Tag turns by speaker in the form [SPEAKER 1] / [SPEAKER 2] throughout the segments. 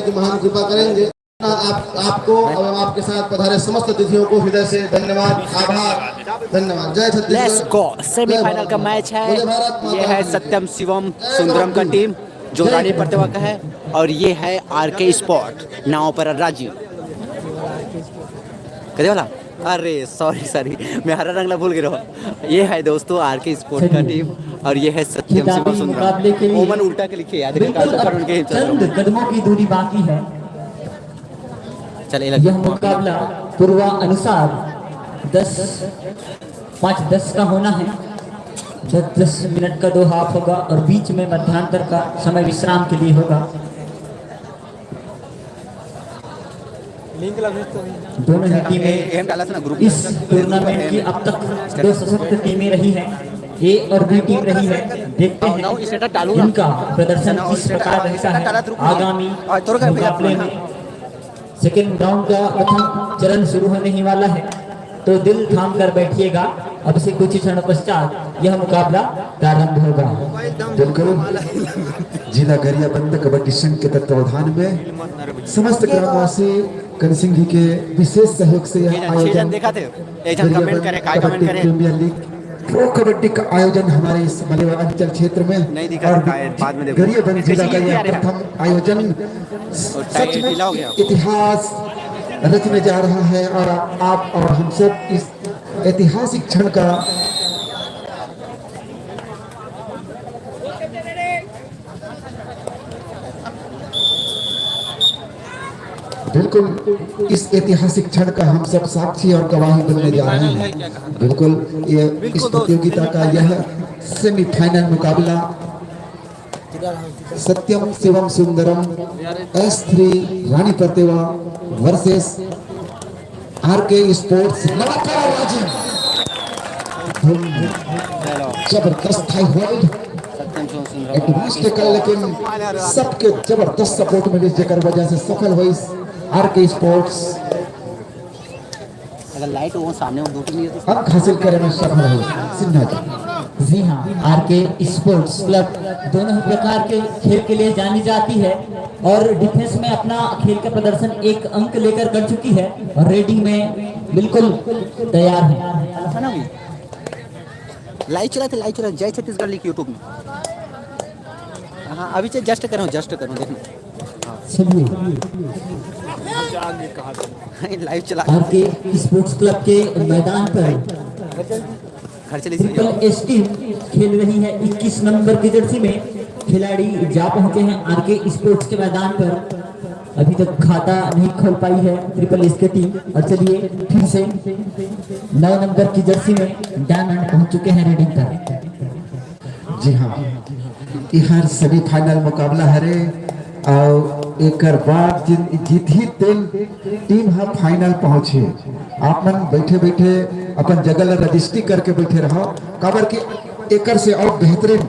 [SPEAKER 1] की महान कृपा करेंगे। आपको और आपके साथ पधारे समस्त अतिथियों को हृदय से धन्यवाद, आभार, धन्यवाद। जय छत्तीसगढ़।
[SPEAKER 2] Let's go. सेमीफाइनल का मैच है। ये है सत्यम शिवम सुंदरम का टीम जो रानी प्रतिभा का है, और ये है आरके स्पोर्ट नाव पर राजीव कदे वाला। अरे सॉरी मैं हरा रंगला भूल गया। ये है दोस्तों आरके स्पोर्ट का टीम, और ये है सत्यम शिवम सुंदरम। ओमन उल्टा के लिखे याद उनके
[SPEAKER 3] चंद कदमों की दूरी बाकी है।
[SPEAKER 2] चले
[SPEAKER 3] यह मुकाबला पूर्वानुसार 5-10 का होना है। 10 मिनट का 2 हाफ होगा और बीच में मध्यांतर का समय विश्राम के लिए होगा। दोनों ही टीमें इस टूर्नामेंट की अब तक 2 सशक्त टीमें रही हैं। ए और बी टीम रही है। देखते हैं इनका प्रदर्शन किस प्रकार रहता है आगामी मुकाबले में। सेकेंड राउंड का प्रथम चरण शुरू होने ही वाला है, तो दिल थाम कर बैठिएगा। अब से कुछ क्षण पश्चात यह मुकाबला प्रारंभ होगा।
[SPEAKER 4] बिल्कुल जिला गरियाबंद कबड्डी संघ के तत्वावधान में समस्त ग्रामवासी कन सिंह जी के विशेष सहयोग से यह आयोजन प्रीमियर लीग प्रो कबड्डी का आयोजन हमारे इस मलेवा अंचल क्षेत्र में और गरियाबंद जिला का यह प्रथम आयोजन सच में इतिहास रचने जा रहा है। और आप और हम सब इस ऐतिहासिक क्षण का बिल्कुल इस ऐतिहासिक क्षण का हम सब साक्षी और गवाही बनने जा रहे हैं। बिल्कुल ये इस प्रतियोगिता का यह सेमीफाइनल मुकाबला सत्यम शिवम सुंदरम S3 रानी प्रतिभा वर्सेस आरके स्पोर्ट्स जबरदस्त हाई होल्ड एडवांस टेकल, लेकिन सबके जबरदस्त सपोर्ट मिली जेकर वजह से सफल हुई आरके स्पोर्ट्स
[SPEAKER 2] अगर लाइट वो सामने वो दूसरी नहीं होती
[SPEAKER 4] अंक हासिल करने में सफल हुई सिन्हा जी।
[SPEAKER 3] जी हाँ, आरके स्पोर्ट्स क्लब दोनों ही प्रकार के खेल के लिए जानी जाती है और डिफेंस में अपना खेल का प्रदर्शन 1 अंक लेकर कर चुकी है और रेडिंग में बिल्कुल तैयार है।
[SPEAKER 2] लाइव चला जय छत्तीसगढ़ लिख यूट्यूब में। हाँ अभी से जस्ट करो देखना लाइव चला।
[SPEAKER 3] आरके स्पोर्ट्स क्लब के मैदान पर ट्रिपल एस टीम खेल रही है। 21 नंबर की जर्सी में खिलाड़ी जा पहुंचे हैं आरके स्पोर्ट्स के मैदान पर। अभी तक खाता नहीं खोल पाई है ट्रिपल एस की टीम। और चलिए फिर से 9 नंबर की जर्सी में डायमंड पहुंच चुके हैं रेडिंग पर।
[SPEAKER 4] जी हाँ, यह सेमीफाइनल मुकाबला हरे और एक बाद जीत ही टीम हम फाइनल पहुंचे। आप मन बैठे बैठे अपन जगह रजिस्ट्री करके बैठे रहो काबर के एकर से और बेहतरीन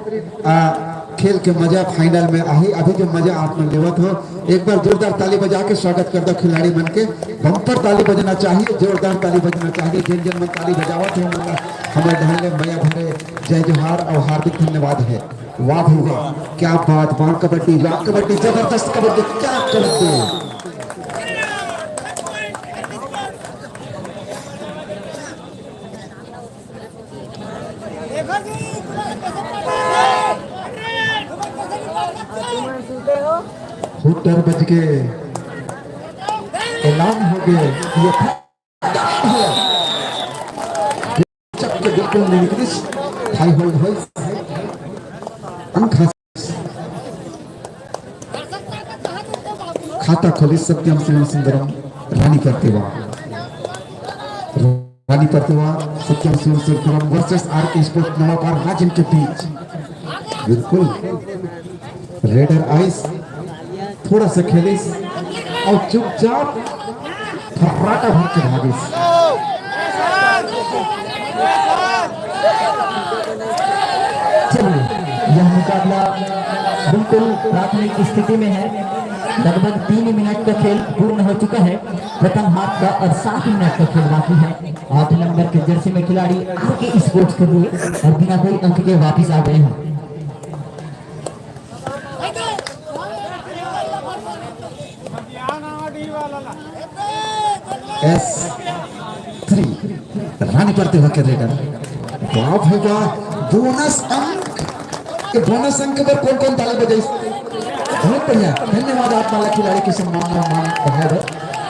[SPEAKER 4] खेल के मजा फाइनल में आई। अभी जो मजा आप मन लेवत हो, एक बार जोरदार ताली बजा के स्वागत कर दो खिलाड़ी मन के। बम्पर ताली बजना चाहिए, जोरदार ताली बजना चाहिए। जिन जिन मन ताली बजावत हो हमारे ढंगे मैया भरे जय जोहार और हार्दिक धन्यवाद है। वाह होगा, क्या बात, वाह कबड्डी, वाह कबड्डी, जबरदस्त कबड्डी, क्या कबड्डी। हुटर बज के ऐलान हो गए, ये चक्के बिल्कुल नहीं निकली। हाई होल्ड हो खाता खोली Satyam Shivam Sundaram Rani Pratibha Satyam Shivam Sundaram versus RK Sports Navapar Rajan के बीच। बिल्कुल रेडर आइस थोड़ा सा खेलिस और चुपचाप फर्राटा भर के भागिस। चलिए यह मुकाबला बिल्कुल प्राथमिक स्थिति में है। लगभग 3 मिनट का खेल पूर्ण हो चुका है प्रथम हाफ का और 7 मिनट का खेल बाकी है। 8 नंबर के जर्सी में खिलाड़ी आरके स्पोर्ट्स के लिए और बिना कोई अंक के वापिस आ गए हैं। S3 रानी पड़ते हुए रेडर। वाह भाई वाह, बोनस अंक। के बोनस अंक पर कौन कौन ताली बजाई? बहुत बढ़िया, धन्यवाद आप वाला खिलाड़ी के सम्मान बढ़ाकर।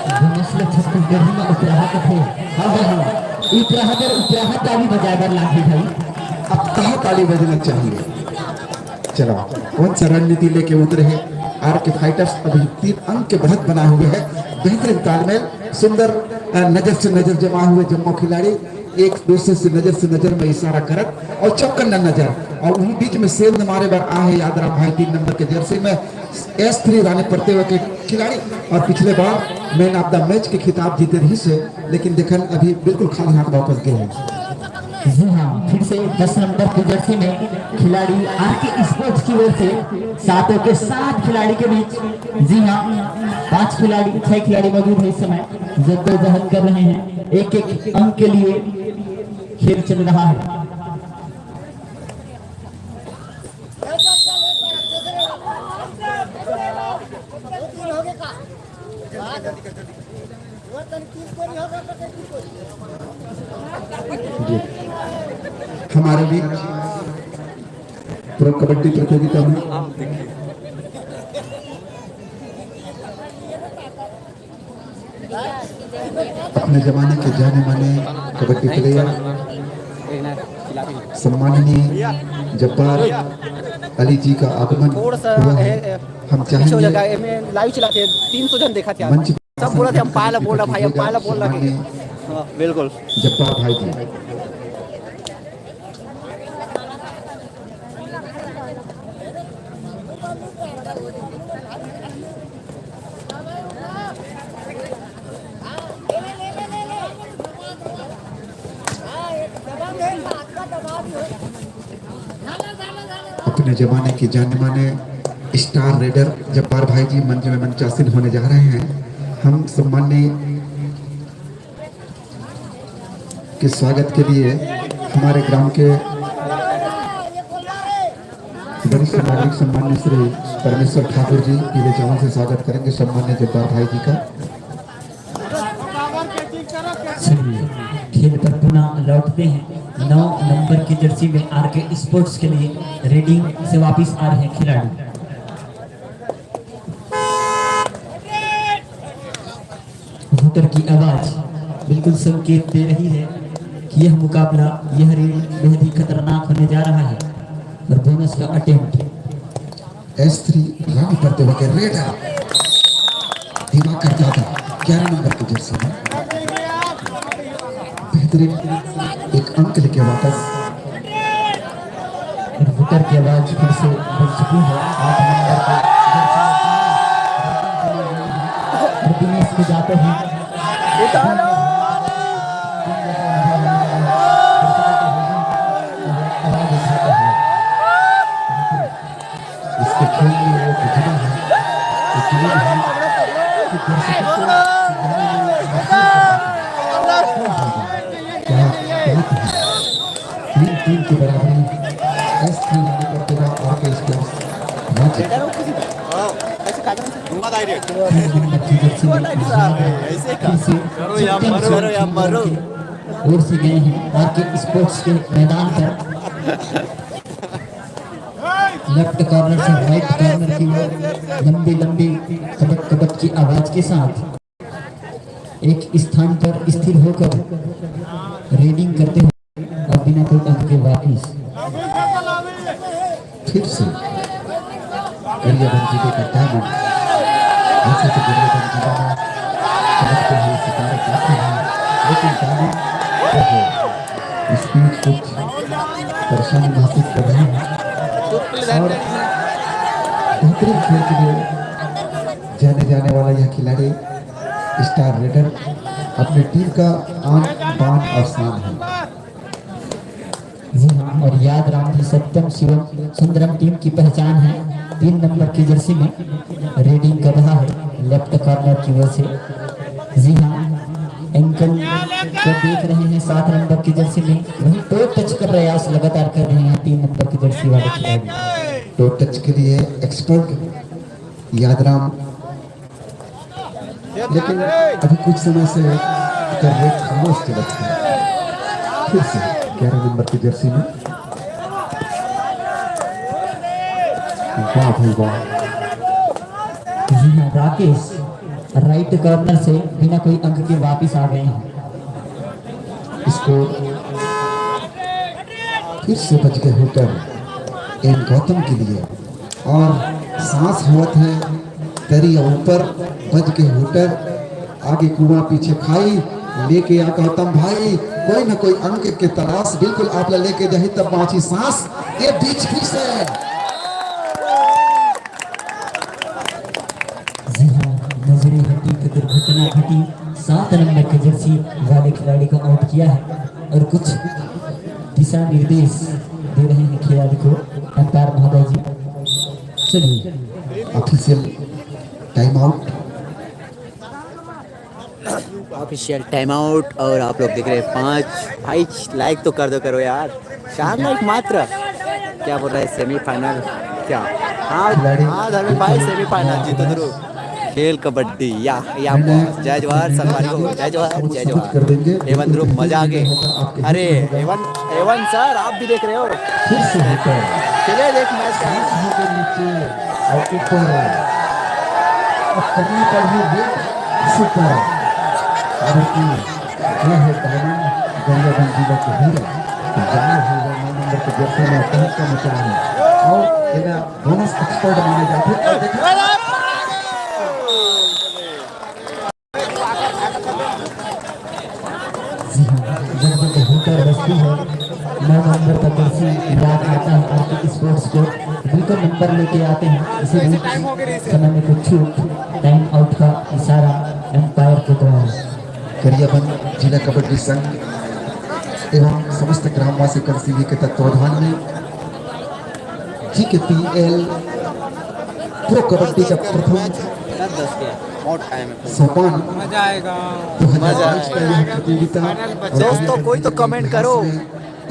[SPEAKER 3] बोनस ले छत्तीसगढ़ में उपराहत थे। हाँ हाँ हाँ, उपराहत ताली बजाकर लाठी भाई।
[SPEAKER 4] अब कहाँ ताली बजना चाहिए? चलो, कौन सा रणनीति लेके उतरे हैं? आर के फाइटर्स अभी 3 अंक के बढ़त बनाए हुए हैं। बेहतरीन तालमेल, सुंदर नजर से नजर जमा हुए जम्मू खिलाड़ी एक दूसरे से नजर में इशारा करत और चौकन नजर, और उन्हीं बीच में सेंध मारे बार आए यादराम भाई 3 नंबर के जर्सी में S3 रानी पड़ते हुए के खिलाड़ी। और पिछले बार मैन ऑफ द मैच के खिताब जीते रही से, लेकिन देखन अभी बिल्कुल खाली हाथ वापस गए हैं।
[SPEAKER 3] जी हाँ, फिर से 10 नंबर की जर्सी में खिलाड़ी आरके स्पोर्ट्स की ओर से 7 के 7 खिलाड़ी के बीच। जी हाँ, 5 खिलाड़ी 6 खिलाड़ी मौजूद है इस समय, जद्दोजहद कर रहे हैं। एक एक अंक के लिए खेल चल रहा है।
[SPEAKER 4] हमारे भी प्रो कबड्डी प्रतियोगिता में अपने जमाने के जाने माने कबड्डी प्लेयर सम्माननीय जब्बार अली जी का आगमन हुआ है। हम चाहेंगे
[SPEAKER 2] लाइव चलाते हैं, 300 जन देखा था,
[SPEAKER 4] मंच
[SPEAKER 2] सब बोला थे हम पाला बोल रहा भाई, हम पाला बोल रहा है। बिल्कुल
[SPEAKER 4] जब्बार भाई जी। अपने जमाने के जाने माने स्टार रेडर जब्बार भाई जी मंच में मंचासीन होने जा रहे हैं। हम सम्माननीय के स्वागत के लिए हमारे ग्राम के वरिष्ठ नागरिक सम्मान्य श्री परमेश्वर ठाकुर जी पीले चावल से स्वागत करेंगे सम्मान्य जब्बार भाई जी का।
[SPEAKER 3] खेल पर पुनः लौटते हैं। 9 नंबर की जर्सी में आरके स्पोर्ट्स के लिए रेडिंग से वापस आ रहे हैं खिलाड़ी। हूटर की आवाज बिल्कुल संकेत दे रही है कि यह मुकाबला, यह रेडिंग बेहद ही खतरनाक होने जा रहा है। और बोनस का अटेम्प्ट
[SPEAKER 4] S3 रानी पड़ते हुए रेडर दिवाकर दादा 11 नंबर की जर्सी में बेहतरीन एक अंक लेके वापस।
[SPEAKER 3] हूटर की आवाज फिर से बढ़ चुकी है। 8 नंबर का दिनेश को जाते हैं।
[SPEAKER 4] इसके खेल में वो बुझना है, इतनी है कि दर्शकों को 3 की बराबरी S3 करते हुए आरके स्पोर्ट्स ओर से गए हैं आरके स्पोर्ट्स के मैदान पर। लेफ्ट कॉर्नर से राइट कॉर्नर की ओर लंबी लंबी कबक कबक की आवाज के साथ एक स्थान पर स्थिर होकर रीडिंग करते हुए और बिना कोई अंक के वापिस फिर से करिया बंजीबे का डायमंड ऐसे तो करिया बंजीबे में चमकते हुए सितारे जाते हैं, लेकिन डायमंड स्पीड कुछ परेशानी महसूस कर रहे हैं। और बेहतरीन खेल के लिए जाने जाने वाला यह खिलाड़ी स्टार रेडर अपनी टीम का आन बान और शान है।
[SPEAKER 3] जी हाँ, और याद राम जी सत्यम शिवम सुंदरम टीम की पहचान है। 3 नंबर की जर्सी में रीडिंग कर रहा है लेफ्ट कॉर्नर की वजह से। जी हाँ, एंकल को देख रहे हैं 7 नंबर की जर्सी में। वही तो टच का प्रयास लगातार कर रहे हैं 3 नंबर की जर्सी वाले खिलाड़ी।
[SPEAKER 4] तो टच के लिए एक्सपर्ट यादराम लेकिन अभी कुछ समय से इसका रेट खामोश चलत है। फिर से 11 नंबर की जर्सी में वाह भाई वाह।
[SPEAKER 3] जी हाँ, राकेश राइट कॉर्नर से बिना कोई अंक के वापस आ गए हैं।
[SPEAKER 4] इसको फिर से बच गए हुटर एन गौतम के लिए और सांस हुआ है दरिया ऊपर बच गए हुटर आगे कुआं पीछे खाई लेके आ गौतम भाई कोई ना कोई अंक के तलाश बिल्कुल आप लेके जाही तब बाँची सांस ये बीच फिर से।
[SPEAKER 3] जी हाँ, नजरे हटी तो दुर्घटना घटी। 7 नंबर के जर्सी वाले खिलाड़ी को आउट किया है और कुछ दिशा निर्देश दे रहे हैं खिलाड़ी को अंपायर महोदय जी। चलिए
[SPEAKER 4] official time out.
[SPEAKER 2] Official time out और आप लोग देख रहे हैं 5 भाई लाइक तो कर दो करो यार 4 लाइक मात्र। क्या बोल रहा है सेमीफाइनल क्या? हाँ हाँ धर्मेश भाई सेमीफाइनल जीतो जरूर। खेल कबड्डी या जय जवाहर सरकारी को जय जवाहर जय जवाहर। एवन ध्रुव मजा आ गए। अरे एवन सर आप भी देख रहे हो
[SPEAKER 4] फिर से हुटर
[SPEAKER 2] चलिए देख मैच का
[SPEAKER 4] नीचे और ऊपर अब करने पर भी वेट सुपर और यह है डायमंड गंगाबंद जिला के हीरो जाने होगा 9 नंबर के जर्सी में तहत का मचा है और ये बोनस एक्सपर्ट माने जाते हैं।
[SPEAKER 3] जी हाँ, जब तक हुटर बजती है 9 नंबर का जर्सी याद आता है आरके स्पोर्ट्स को बिल्कुल नंबर लेके आते हैं। इसी बीच समय में कुछ छूट टाइम आउट का इशारा एम्पायर के द्वारा।
[SPEAKER 4] गरियाबंद जिला कबड्डी संघ एवं समस्त ग्रामवासी कंसिली के तत्वाधान में GKPL प्रो कबड्डी का प्रथम सोपान
[SPEAKER 2] मजा आएगा
[SPEAKER 4] 2022 का यह प्रतियोगिता
[SPEAKER 2] दोस्तों कोई तो कमेंट करो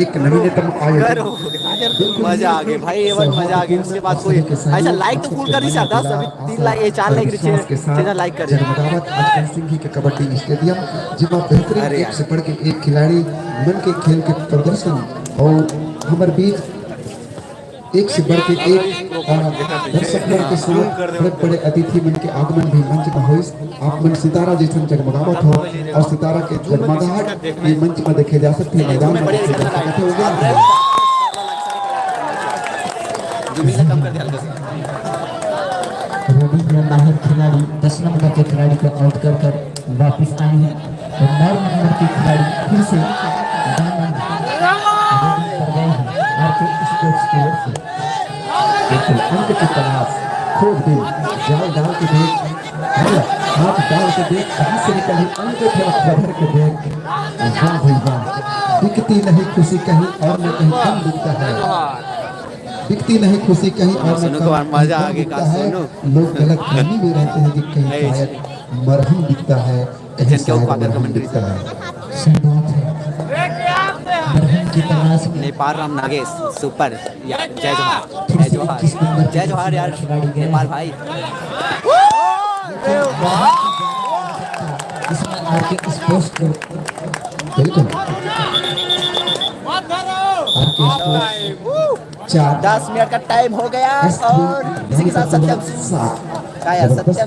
[SPEAKER 4] एक नवीनतम
[SPEAKER 2] करो
[SPEAKER 4] आयोजन
[SPEAKER 2] मजा आ गई भाई एवन मजा आ गई। उसके बाद कोई ऐसा लाइक तो फुल कर नहीं सकता अभी 3 लाइक 4 लाइक चैनल लाइक कर
[SPEAKER 4] जगमगावत आज सिंह के कबड्डी स्टेडियम जिसमें बेहतरीन एक से बढ़ के एक खिलाड़ी मन के खेल के प्रदर्शन और हमारे बीच एक से बढ़ के एक दर्शक के साथ बड़े बड़े अतिथि मन के आगमन भी मंच में हुई। आप मन सितारा जैसे जगमगावत हो और सितारा के जगमगाहट ये मंच में देखे जा सकते हैं मैदान में देखे जा सकते हैं।
[SPEAKER 3] रवि माहिर खिलाड़ी 10 नंबर के खिलाड़ी को आउट कर वापस आए हैं और 9 नंबर के खिलाड़ी फिर से डायमंड कर गए हैं आरके स्पोर्ट्स की ओर से।
[SPEAKER 4] बिल्कुल अंक की तलाश खोज दे जाल डाल के देख हाथ डाल के देख कहीं से निकली अंक के भर के देख वाह भाई वाह। दिखती नहीं खुशी कहीं और न कहीं कम दिखता है दिखती नहीं खुशी कहीं और न कहीं
[SPEAKER 2] मजा आ
[SPEAKER 4] दिखता
[SPEAKER 2] गया
[SPEAKER 4] है। लोग गलत फहमी में रहते हैं कि कहीं शायद मरहम दिखता है कहीं शायद मरहम दिखता है।
[SPEAKER 3] सही बात है, मरहम की तलाश में
[SPEAKER 2] नेपाल राम नागेश सुपर या जय जवाहर जय जवाहर जय जवाहर यार नेपाल भाई।
[SPEAKER 3] इसमें आरके स्पोर्ट्स को
[SPEAKER 4] बिल्कुल आरके स्पोर्ट्स
[SPEAKER 2] 10 मिनट का टाइम हो गया और इसी के साथ सत्यम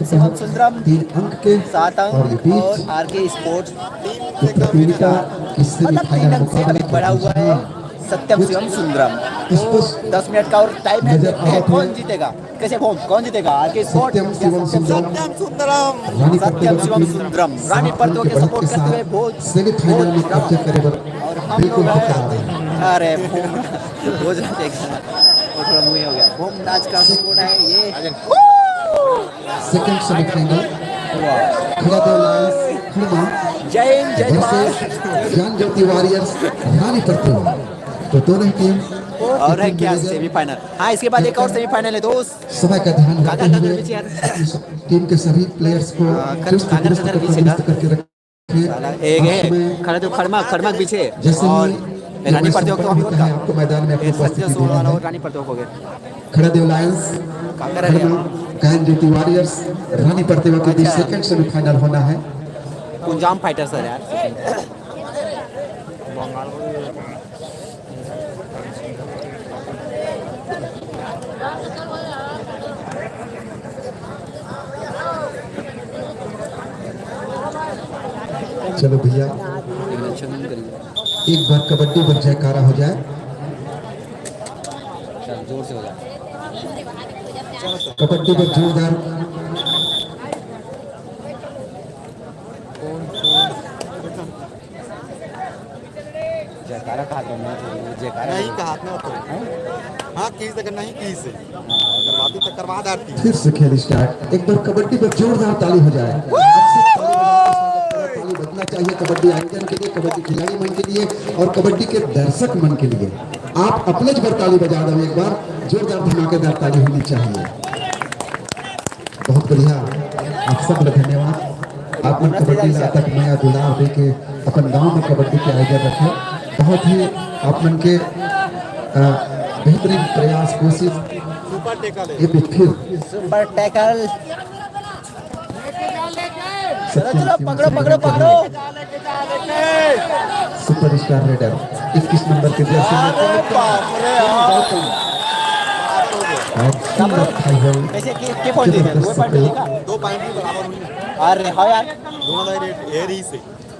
[SPEAKER 2] शिवम सुंदरम
[SPEAKER 4] 3 अंक के
[SPEAKER 2] 7
[SPEAKER 4] और ये
[SPEAKER 2] अंक
[SPEAKER 4] बीच
[SPEAKER 2] और आरके स्पोर्ट्स
[SPEAKER 4] ये प्रतियोगिता की सेमीफाइनल मुकाबले
[SPEAKER 2] बढ़ा हुआ है सत्यम शिवम सुंदरम। तो 10 मिनट का और टाइम है,
[SPEAKER 4] नजर
[SPEAKER 2] देखते हैं
[SPEAKER 4] आवत है।
[SPEAKER 2] कौन जीतेगा कैसे कौन जीतेगा आरके
[SPEAKER 4] सत्यम शिवम सुंदरम
[SPEAKER 2] सत्यम शिवम सुंदरम रानी पर्दों के सपोर्ट करते हुए बहुत
[SPEAKER 4] सेमीफाइनल में कब्जा करे पर
[SPEAKER 2] और हम
[SPEAKER 4] बिल्कुल
[SPEAKER 2] लोग
[SPEAKER 4] बरकरार है।
[SPEAKER 2] अरे वो जो वो थोड़ा मुँह हो गया भूम नाच का सपोर्ट है ये
[SPEAKER 4] सेकंड सेमीफाइनल खिलाड़ी लायंस खड़मा
[SPEAKER 2] जय हिंद जय जवाहर
[SPEAKER 4] वर्सेस ज्ञान ज्योति वॉरियर्स रानी पर्दों। तो दोनों टीम
[SPEAKER 2] और है क्या सेमीफाइनल। हाँ इसके बाद एक और सेमीफाइनल है दोस्त।
[SPEAKER 4] समय का ध्यान
[SPEAKER 2] काका
[SPEAKER 4] रखते
[SPEAKER 2] का
[SPEAKER 4] हुए
[SPEAKER 2] पीछे यार
[SPEAKER 4] टीम के सभी प्लेयर्स को चुस्त
[SPEAKER 2] काका
[SPEAKER 4] दुरुस्त
[SPEAKER 2] का
[SPEAKER 4] करके
[SPEAKER 2] पीछे
[SPEAKER 4] दुरुस्त करके रखिए।
[SPEAKER 2] एक
[SPEAKER 4] अंत में
[SPEAKER 2] है खड़े तो खड़मा पीछे
[SPEAKER 4] जैसे
[SPEAKER 2] और
[SPEAKER 4] ही
[SPEAKER 2] रानी पर्दों को अभी
[SPEAKER 4] होता है आपको मैदान में अपनी उपस्थिति देनी
[SPEAKER 2] और
[SPEAKER 4] है।
[SPEAKER 2] रानी पर्दों हो गए
[SPEAKER 4] खड़ा देव लायंस
[SPEAKER 2] काका रह गया
[SPEAKER 4] कैन ड्यूटी वॉरियर्स रानी प्रतिभा के बीच सेकंड सेमीफाइनल होना है।
[SPEAKER 2] कुंजाम फाइटर सर यार।
[SPEAKER 4] चलो भैया एक बार कबड्डी पर जयकारा हो जाए।
[SPEAKER 2] जोर से हो जाए।
[SPEAKER 4] कबड्डी पर जोरदार
[SPEAKER 2] जयकारा कहा करना चाहिए, जयकारा
[SPEAKER 5] नहीं कहा ना तो हाँ की से करना ही की से करवाती तो करवा दाती
[SPEAKER 4] फिर से खेल स्टार्ट। एक बार कबड्डी पर जोरदार ताली हो जाए। ताली बजना चाहिए कबड्डी आयोजन के लिए, कबड्डी खिलाड़ी मन के लिए और कबड्डी के दर्शक मन के लिए। आप अपने पर ताली बजा दो, एक बार जोरदार धमाकेदार ताली होनी चाहिए। बहुत बढ़िया, आप सब लोग धन्यवाद। आप मन कबड्डी नाटक नया जुड़ाव दे के अपन गांव में कबड्डी के आयोजन रखे। बहुत ही आप मन के बेहतरीन प्रयास कोशिश
[SPEAKER 5] सुपर टेका ले
[SPEAKER 4] ये भी फिर
[SPEAKER 2] सुपर टैकल। चलो पकड़ो पकड़ो पकड़ो।
[SPEAKER 4] सुपरस्टार रेडर 21 नंबर के जर्सी में
[SPEAKER 2] कैसे के पॉइंट देगा? दो पॉइंट देगा।
[SPEAKER 5] 2 पॉइंट भी बराबर हुई
[SPEAKER 2] अरे हाँ यार,
[SPEAKER 5] दोनों का रेट एयर ही से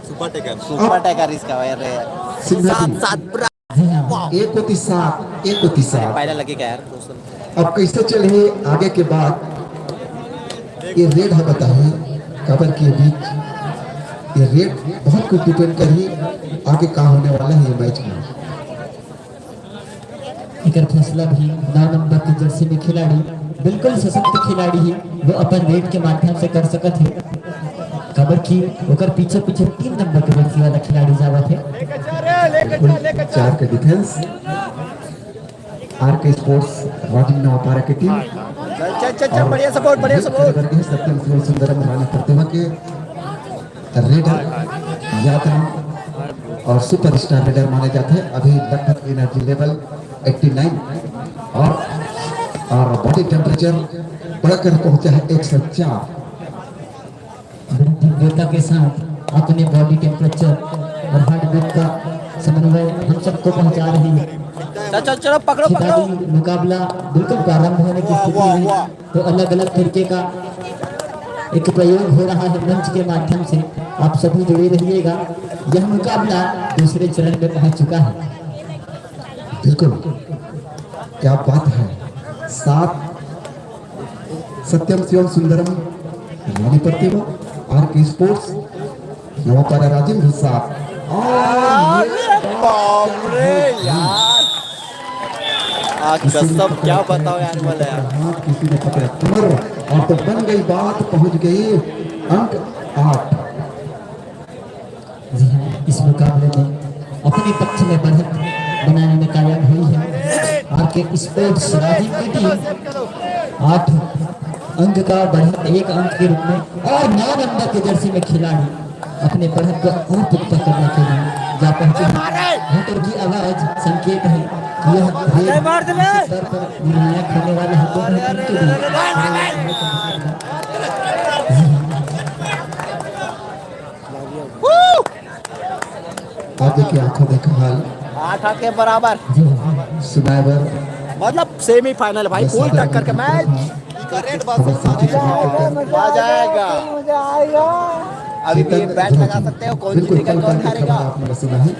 [SPEAKER 5] सुपर टेका
[SPEAKER 2] सुपर टैकर इसका यार। सात सात
[SPEAKER 4] एक होती 7 एक होती 7।
[SPEAKER 2] पहले लगेगा यार दोस्तों।
[SPEAKER 4] अब कैसे चले आगे के बाद ये रेड है बताइए कबर के बीच। ये रेड बहुत कुछ डिपेंड करी आगे का होने वाला है ये मैच में।
[SPEAKER 3] एकर फैसला भी 9 नंबर के जर्सी में खिलाड़ी बिल्कुल सशक्त खिलाड़ी है, वो अपन रेड के माध्यम से कर सकत है। खबर की ओकर पीछे पीछे 3 नंबर के जर्सी वाला खिलाड़ी जावत है।
[SPEAKER 4] 4 के डिफेंस आर के स्पोर्ट्स राजीव नवापारा की टीम।
[SPEAKER 2] चल बढ़िया सपोर्ट, बढ़िया सपोर्ट।
[SPEAKER 4] सत्यम शिव सुंदरम रानी प्रतिभा के रेडर यादव और सुपरस्टार रेडर माने जाते हैं। अभी लगभग एनर्जी लेवल 89 और बॉडी टेम्परेचर बढ़कर पहुंचा है 104।
[SPEAKER 3] दिव्यता के साथ अपने बॉडी टेम्परेचर और हार्ट बीट का समन्वय हम सबको पहुंचा रही है।
[SPEAKER 2] चलो चलो पकड़ो पकड़ो।
[SPEAKER 3] खिलाड़ी मुकाबला बिल्कुल प्रारंभ होने की स्थिति में तो अलग अलग तरीके का एक प्रयोग हो रहा है मंच के माध्यम से। आप सभी जुड़े रहिएगा। यह मुकाबला दूसरे चरण में पहुंच चुका है।
[SPEAKER 4] बिल्कुल क्या बात है। 7 सत्यम शिवम सुंदरम रानी प्रतिभा आर के स्पोर्ट्स नवापारा राजीव भी 7।
[SPEAKER 2] कसम क्या बताओ यार बोले यार।
[SPEAKER 4] हाथ किसी ने पकड़ा कमर और तो बन गई बात, पहुंच गई अंक 8।
[SPEAKER 3] जी हाँ, इस मुकाबले में अपने पक्ष में बढ़त बनाने में कामयाब हुई है आर के स्पोर्ट्स राजीव की टीम। 8 अंक का बढ़त 1 अंक के रूप में और 9 नंबर के जर्सी में खिलाड़ी अपने बढ़त को और पुख्ता करने के लिए जा पहुंचे हैं। घंटर की आवाज संकेत है कि यह स्तर पर निर्णायक होने वाला है। दोनों टीम के लिए
[SPEAKER 4] आप देखिए आंखों देखा हाल
[SPEAKER 2] 8 के बराबर
[SPEAKER 4] सुनाइबर
[SPEAKER 2] मतलब सेमीफाइनल भाई, फुल टक्कर का मैच।
[SPEAKER 5] रेट बस
[SPEAKER 2] आ जाएगा। अभी भी बैट लगा सकते हो, कौन जीतेगा कौन हारेगा।
[SPEAKER 4] आपने सुना है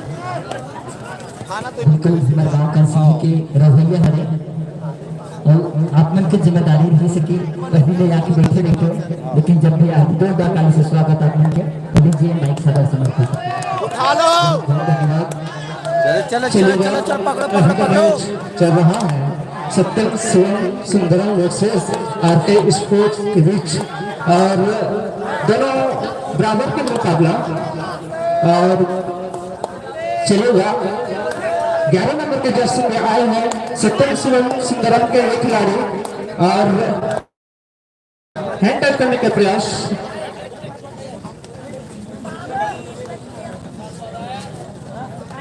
[SPEAKER 5] खाना तो
[SPEAKER 3] बिल्कुल मर्दाओं का सिंह के रवैया हरे और आप मन की जिम्मेदारी रह सकी पहले आके बैठे रहते हो, लेकिन जब भी आप 2 ताली से स्वागत आप मन के तो लीजिए माइक सदर समर्पित।
[SPEAKER 5] उठा लो।
[SPEAKER 3] धन्यवाद।
[SPEAKER 2] चलो चलो चलो चलो पकड़ो पकड़ो पकड़ो।
[SPEAKER 3] चल रहा है Satyam Shivam Sundaram versus RK Sports के बीच और दोनों बराबर के मुकाबला और चलेगा। 11 नंबर के जर्सी में आए हैं सत्यम शिवम सुंदरम के एक खिलाड़ी और हैंड टच करने का प्रयास।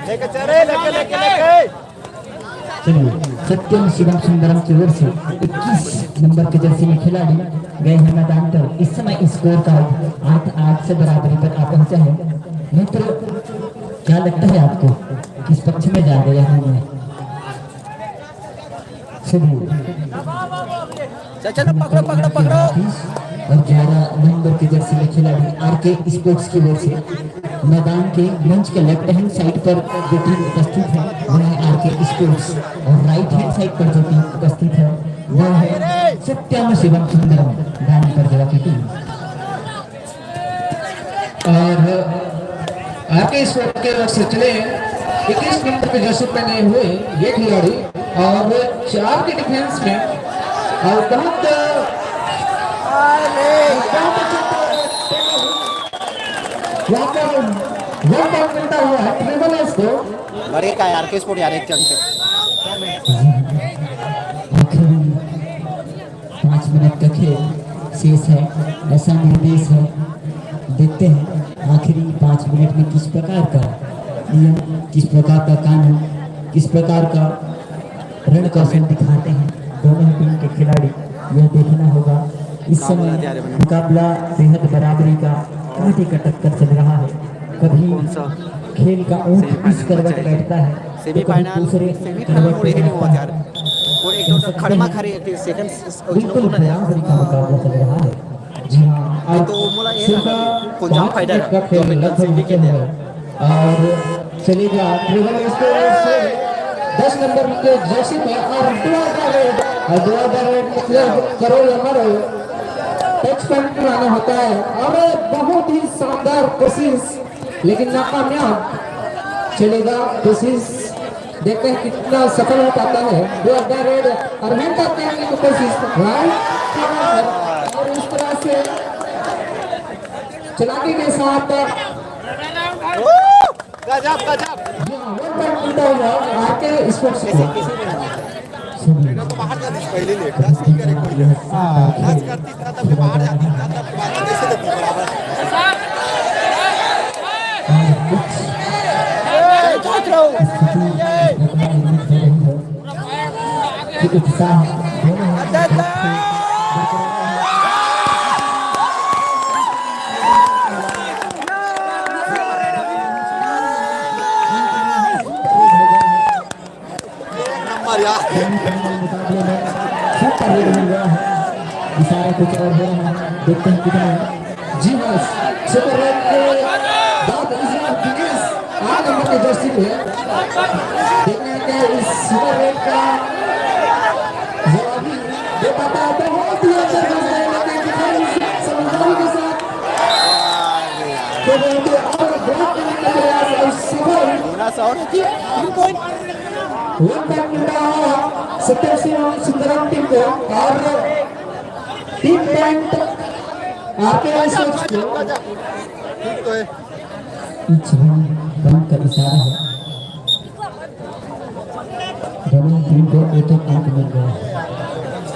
[SPEAKER 5] लेके चले लेके लेके लेके
[SPEAKER 3] चलिए सत्यम शिवम सुंदरम की ओर से 21 नंबर के जर्सी में खिलाड़ी गए हैं मैदान पर। इस समय स्कोर का 8-8 से बराबरी पर आ पहुंचा है। मित्र क्या लगता है आपको किस पक्ष में जा रहे हैं?
[SPEAKER 2] चलो पकड़ो पकड़ो पकड़ो।
[SPEAKER 3] और 11 नंबर के जर्सी में खिलाड़ी आरके स्पोर्ट्स की ओर से मैदान के मंच के लेफ्ट हैंड साइड पर जो टीम उपस्थित है वह है आरके स्पोर्ट्स, और राइट हैंड साइड पर जो टीम उपस्थित है वह है सत्यम शिवम सुंदरम दानी पर जगह की टीम।
[SPEAKER 4] और आरके स्पोर्ट्स के ओर से चले 21 नंबर के जर्सी पहने हुए ये खिलाड़ी और 4 के डिफेंस में और बहुत मिलता हुआ है ट्रिपल एस को
[SPEAKER 2] बड़े का यार के स्पोर्ट यार एक चंद
[SPEAKER 3] आखिरी 5 मिनट का खेल शेष है, ऐसा निर्देश है। देखते हैं आखिरी 5 मिनट में किस प्रकार का नियम, किस प्रकार का कानून, किस प्रकार का रण कौशल दिखाते हैं दोनों टीम के खिलाड़ी, यह देखना होगा। इस समय मुकाबला बेहद बराबरी का कांटे का टक्कर चल रहा है। कभी खेल का ऊंट इस करवट बैठता है,
[SPEAKER 2] सेमीफाइनल सेमीफाइनल एक नहीं हुआ यार और एक दो खड़मा खड़े एक सेकंड्स
[SPEAKER 3] बिल्कुल बराबरी का मुकाबला चल रहा है। जी हाँ,
[SPEAKER 2] तो मोला ये लगा पंजाब फाइटर
[SPEAKER 3] का खेल लगभग के है और चलेगा ट्रिपल स्कोर से 10 नंबर के जर्सी में और दुआ करो हमारे टच पॉइंट बनाना होता है और बहुत ही शानदार कोशिश लेकिन नाकामयाब। चलेगा कोशिश, देखते हैं कितना सफल हो पाता है। रेड और मेहनत करने की कोशिश और इस तरह से चलाने के साथ
[SPEAKER 5] गजब गजब
[SPEAKER 3] आके स्पोर्ट्स
[SPEAKER 5] तो बाहर जाती थी पहले ले टच नहीं करे कोई टच करती था तब बाहर जाती था तब बात कैसे देती बराबर नंबर यार
[SPEAKER 3] मुकाबले में सब का रेड हो गया है, इशारा कुछ और हो रहा है, देखते हैं कितना है। जी हाँ, सुपर रेड के बाद इस फिनिश आ नंबर के जर्सी पे देखने के इस सुपर रेड का जवाबी दे पाता है। बहुत ही अच्छा समझदारी के साथ और ब्लॉक करने का प्रयास और सुपर
[SPEAKER 2] थोड़ा सा और 3 पॉइंट
[SPEAKER 3] सत्यम शिवम सुंदरम टीम को और 3 पॉइंट आरके स्पोर्ट्स को।
[SPEAKER 5] ठीक तो है
[SPEAKER 3] का इशारा है, दोनों टीम को एक अंक मिल गया।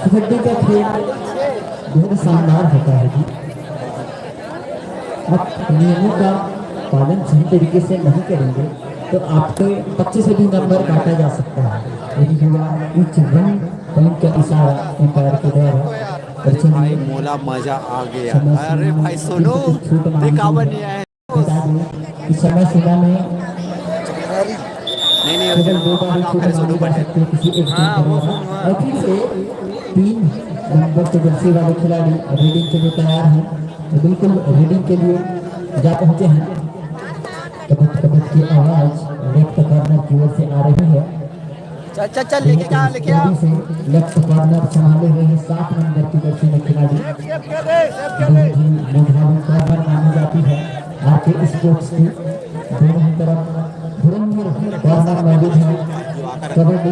[SPEAKER 3] कबड्डी का खेल बहुत शानदार होता है जी। आप नियमों का पालन सही तरीके से नहीं करेंगे तो आपके पक्ष से भी नंबर काटा जा सकता है। यदि हुआ उच्च रन पॉइंट का इशारा एम्पायर के द्वारा
[SPEAKER 2] भाई मोला मजा आ गया। अरे भाई सुनो दिखावा नहीं आया
[SPEAKER 3] बता दें कि समय सीमा में
[SPEAKER 2] नहीं
[SPEAKER 3] केवल 2 बार छूट मांगी जा सकती है किसी एक टीम के द्वारा। और फिर से 3 नंबर के जर्सी वाले खिलाड़ी रीडिंग के लिए तैयार हैं, तो बिल्कुल रीडिंग के लिए जा पहुंचे हैं। कबड्डी की आवाज लेफ्ट कॉर्नर की ओर से आ रही है।
[SPEAKER 2] चल लेके क्या लेके आ
[SPEAKER 3] लेफ्ट कॉर्नर संभाले हुए हैं 7 नंबर की जर्सी में खिलाड़ी मेधावी कॉर्नर मानी जाती है आरके स्पोर्ट्स की। दोनों ही तरफ धुरंधर कॉर्नर मौजूद है। Kabaddi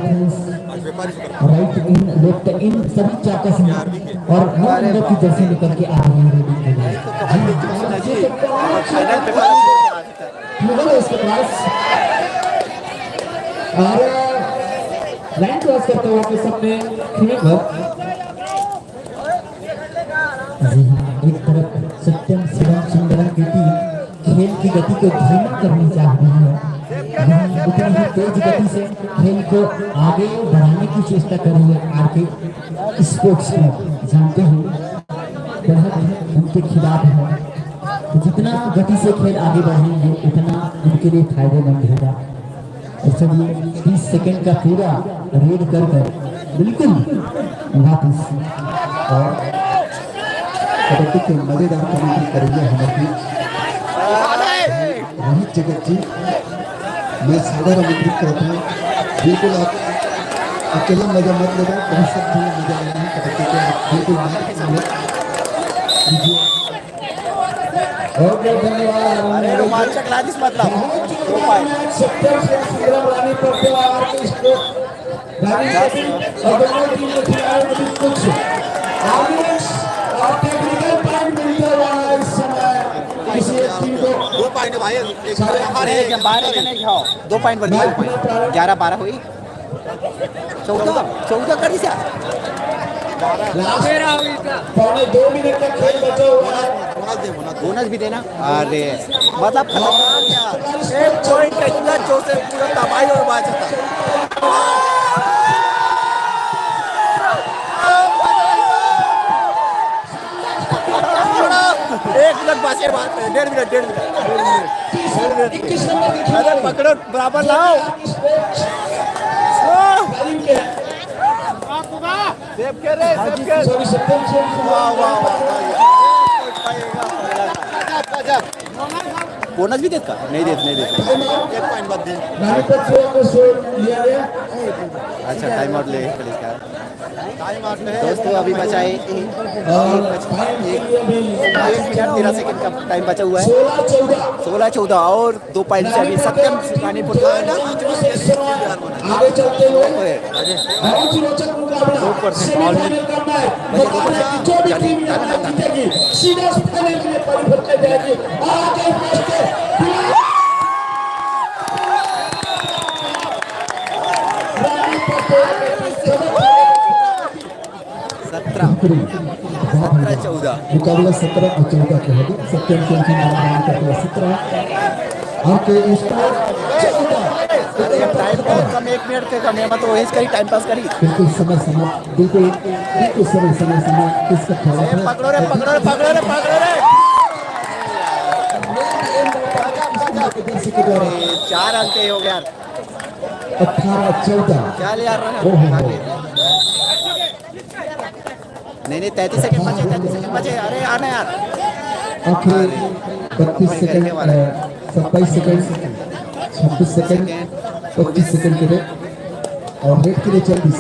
[SPEAKER 3] right in left in सभी चौकस में और 9 नंबर की जर्सी निकल के आ रही है रीडिंग के लिए। इसके पास और लाइन क्रॉस करते हुए आपके सामने जी हाँ, एक तरफ सत्यम शिवम सुंदरम की टीम खेल की गति को धीमा करनी चाह रही है, उतनी ही तेज गति से खेल को आगे बढ़ाने की चेष्टा कर रही है आरके स्पोर्ट्स क्लब। जानते हो बहुत उनके खिलाफ है, तो जितना गति से खेल आगे बढ़ेंगे उतना उनके लिए फायदेमंद होगा। और चलिए 30 सेकंड का पूरा रेड कर बिल्कुल वापस
[SPEAKER 4] और कबड्डी के मजेदार कमेंट्री करेंगे हमारे रोहित जगत जी। मैं साधारण वितरित करता हूँ, बिल्कुल आप अकेला मजा मत लेना, बहुत सब मजा लेना है कबड्डी के, आप बिल्कुल बहुत बहुत धन्यवाद।
[SPEAKER 2] रोमांचक लादिस मतलब
[SPEAKER 4] सत्तर से संग्राम रानी पड़ते और दोनों टीम के खिलाड़ियों के बीच कुछ ऑडियंस और टेक्निकल पॉइंट मिलते हुआ है इस समय किसी एक टीम को
[SPEAKER 5] 2 पॉइंट भाई
[SPEAKER 2] अरे 12 का नहीं खाओ, 2 पॉइंट बढ़ गया, 11-12 हुई, 14 कर दिया।
[SPEAKER 4] पौने 2 मिनट का खेल बचा हुआ है।
[SPEAKER 2] बोनस भी देना, अरे मतलब खतरनाक यार, एक पॉइंट का इतना जोर से पूरा तबाही और बात एक मिनट बचे, बात है 1.5 मिनट। अरे पकड़ो, बराबर लाओ, सेव करे, बोनस भी देता नहीं देता
[SPEAKER 5] 1 पॉइंट बच गए।
[SPEAKER 4] रानीपत से को शॉट लिया गया।
[SPEAKER 2] अच्छा टाइम आउट ले क्या
[SPEAKER 5] टाइम आउट में
[SPEAKER 2] दोस्तों, अभी बचा है 1 मिनट 13 सेकंड का टाइम बचा हुआ है। 16-14 और 2 पॉइंट से अभी सत्यम रानीपुर
[SPEAKER 4] आगे चलते हुए बहुत ही रोचक मुकाबला सेमीफाइनल का मैच, जो भी टीम यहाँ जीतेगी सीधा फाइनल में क्वालीफाई कर जाएगी। आगे बढ़ते मुकाबला 17-14 के है। सत्यम सिंह की नाम करते 17 आपके स्कोर 14।
[SPEAKER 2] टाइम बहुत कम, 1 मिनट के कम है, मतलब वही करी टाइम पास करी।
[SPEAKER 4] बिल्कुल समय बिल्कुल समय किसका खेला था।
[SPEAKER 2] पकड़ो रे 4 अंक हो गया,
[SPEAKER 4] 18-14
[SPEAKER 2] क्या ले यार नहीं 33 सेकंड बचे, अरे आना यार,
[SPEAKER 4] आखिर 32 सेकंड 27 सेकंड 26 सेकंड 25 सेकंड के लिए और रेड के लिए 24